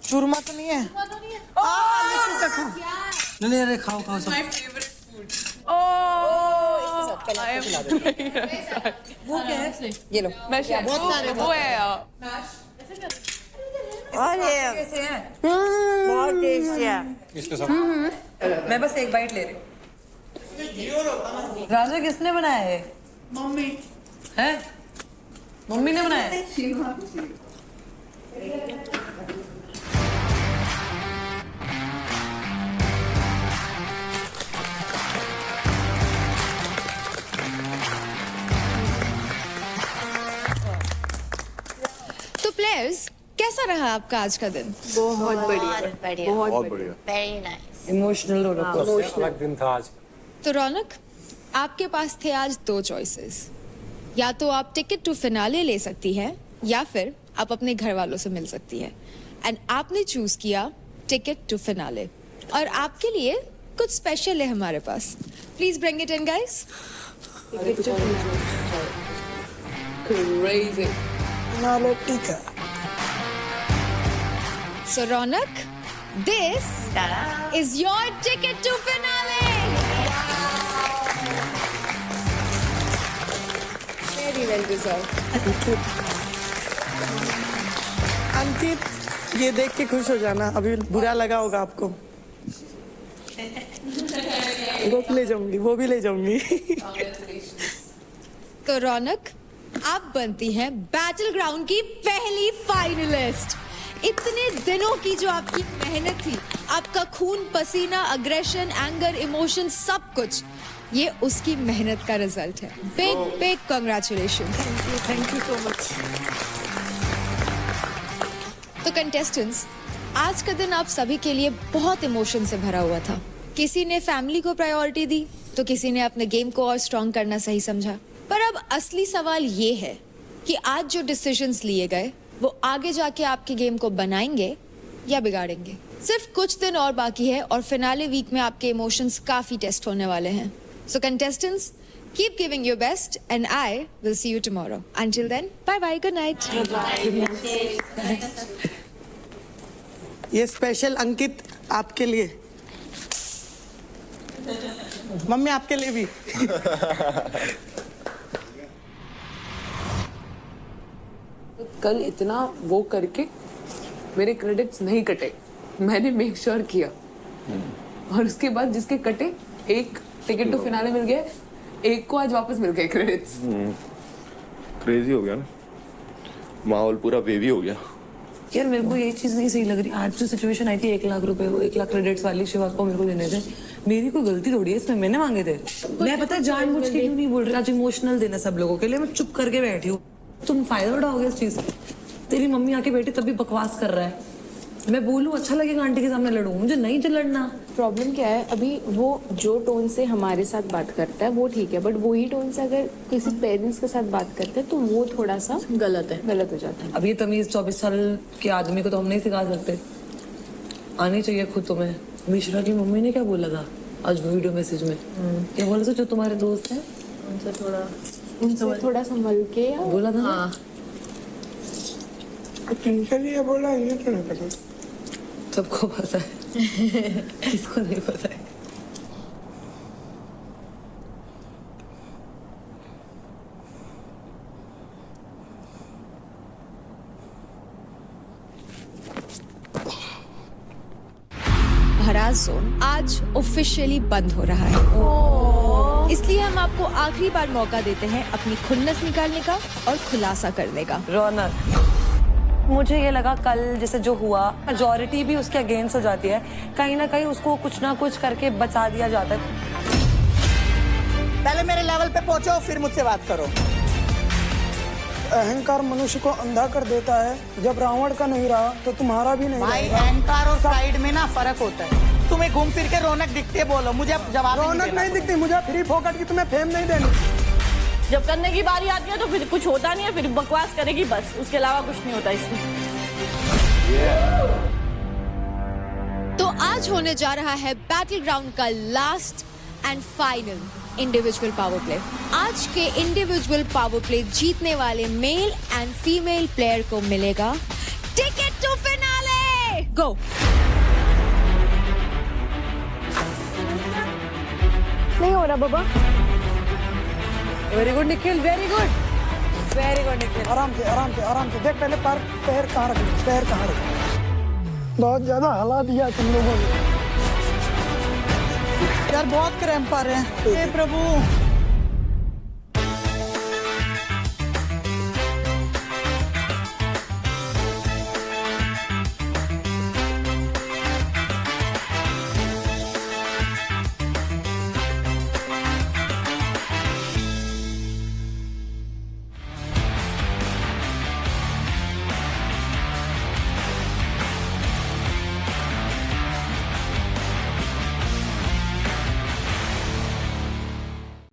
चूरमा तो नहीं है? नहीं अरे खाओ सब। वो क्या है? ये लो। बहुत सारे वो है। कैसे है? बहुत टेस्टी है। इसके साथ मैं बस एक बाइट ले रही हूँ। राजा किसने बनाया है? मम्मी है? मम्मी ने बनाया है? तो प्लेयर्स, कैसा रहा आपका आज का दिन? बहुत बढ़िया, बहुत बढ़िया। Very nice. इमोशनल अलग दिन था आज। तो रौनक, आपके पास थे आज दो चॉइसेस। या तो आप टिकट टू फिनाले ले सकती हैं, या फिर आप अपने घर वालों से मिल सकती हैं। एंड आपने चूज किया टिकट टू फिनाले। और आपके लिए कुछ स्पेशल है हमारे पास। Please bring it in guys. Crazy. ठीक है। So Ronak, this is your ticket to finale. Very well deserved. अंकित, ये देख के खुश हो जाना, अभी बुरा लगा होगा आपको। वो भी ले जाऊंगी। तो रौनक, आप बनती हैं बैटल ग्राउंड की पहली फाइनलिस्ट। इतने दिनों की जो आपकी मेहनत थी, आपका खून पसीना, अग्रेशन, एंगर, इमोशन, सब कुछ, ये उसकी मेहनत का रिजल्ट है। Big congratulations. Thank you so much. तो कंटेस्टेंट्स, आज का दिन आप सभी के लिए बहुत इमोशन से भरा हुआ था। किसी ने फैमिली को प्रायोरिटी दी, तो किसी ने अपने गेम को और स्ट्रॉन्ग करना सही समझा। पर अब असली सवाल ये है कि आज जो डिसीजंस लिए गए वो आगे जाके आपके गेम को बनाएंगे या बिगाड़ेंगे। सिर्फ कुछ दिन और बाकी है और फिनाले वीक में आपके इमोशंस काफी टेस्ट होने वाले हैं। So contestants, keep giving your best and I will see you tomorrow. Until then, bye bye, good night. ये स्पेशल अंकित आपके लिए। मम्मी आपके लिए भी। कल इतना वो करके मेरे क्रेडिट्स नहीं कटे, मैंने मेक श्योर किया। और उसके बाद जिसके कटे, एक टिकट टू फिनाले मिल गया, एक को आज वापस मिल गए क्रेडिट्स। क्रेजी हो गया ना, माहौल पूरा वेवी हो गया। यार मेरे को ये चीज नहीं सही लग रही। आज जो सिचुएशन आई थी 1 लाख रुपए, वो 1 लाख क्रेडिट्स वाली शिवा को मेरे को देने थे, मेरी कोई गलती थोड़ी है इसमें, मैंने मांगे थे। मैं पता है जानबूझ के क्यों नहीं बोल रही, आज इमोशनल देना सब लोगों के लिए, मैं चुप करके बैठी हूँ। तुम फायदा उठाओगे इस चीज से। तेरी मम्मी आके बैठी तभी बकवास कर रहा है, मैं बोलूँ अच्छा लगेगा आंटी के सामने लड़ूं, मुझे नहीं लड़ना। प्रॉब्लम क्या है, अभी वो जो टोन से हमारे साथ बात करता है वो ठीक है, बट वही टोन से अगर किसी पेरेंट्स के साथ बात करते हैं तो वो थोड़ा सा गलत हो जाता है। अब ये तमीज 24 साल के आदमी को तो हम नहीं सिखा सकते, आनी चाहिए खुद तुम्हें। मिश्रा की मम्मी ने क्या बोला था आज वीडियो मैसेज में, क्या बोला था जो तुम्हारे दोस्त हैं उनसे थोड़ा संभल के बोला था। हाँ। किनके लिए बोला ये तो नहीं पता, सबको पता है किसको नहीं पता है। भराज जोन आज ऑफिशियली बंद हो रहा है, इसलिए हम आपको आखिरी बार मौका देते हैं अपनी खुन्नस निकालने का और खुलासा करने का। रौनक, मुझे ये लगा कल जैसे जो हुआ, मेजॉरिटी भी उसके अगेंस्ट हो जाती है, कहीं ना कहीं उसको कुछ ना कुछ करके बचा दिया जाता है। पहले मेरे लेवल पे पहुंचो फिर मुझसे बात करो। अहंकार मनुष्य को अंधा कर देता है, जब रावण का नहीं रहा तो तुम्हारा भी नहीं भाई रहेगा। अहंकार और प्राइड में ना फर्क होता है। तुम्हें घूम फिर के रौनक दिखती है, बोलो मुझे जवाब रौनक नहीं दिखती, मुझे फ्री फोकट की तुम्हें फेम नहीं देनी। जब करने की बारी आती है तो फिर कुछ होता नहीं है, फिर बकवास करेगी बस, उसके अलावा कुछ नहीं होता इसमें। तो आज होने जा रहा है बैटल ग्राउंड का last and final individual power play. आज के इंडिविजुअल पावर प्ले जीतने वाले मेल एंड फीमेल प्लेयर को मिलेगा टिकट टू फिनाले। गो। नहीं हो रहा बाबा। Very good Nikhil, very good, very good Nikhil. आराम से आराम से आराम से देख, पहले पैर कहाँ रखे, पैर कहाँ रखे। बहुत ज्यादा हला दिया तुम लोगों ने यार, बहुत क्रैम्प आ रहे हैं। हे प्रभु।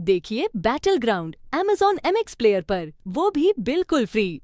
देखिए battle ground Amazon MX player पर, वो भी बिल्कुल फ्री।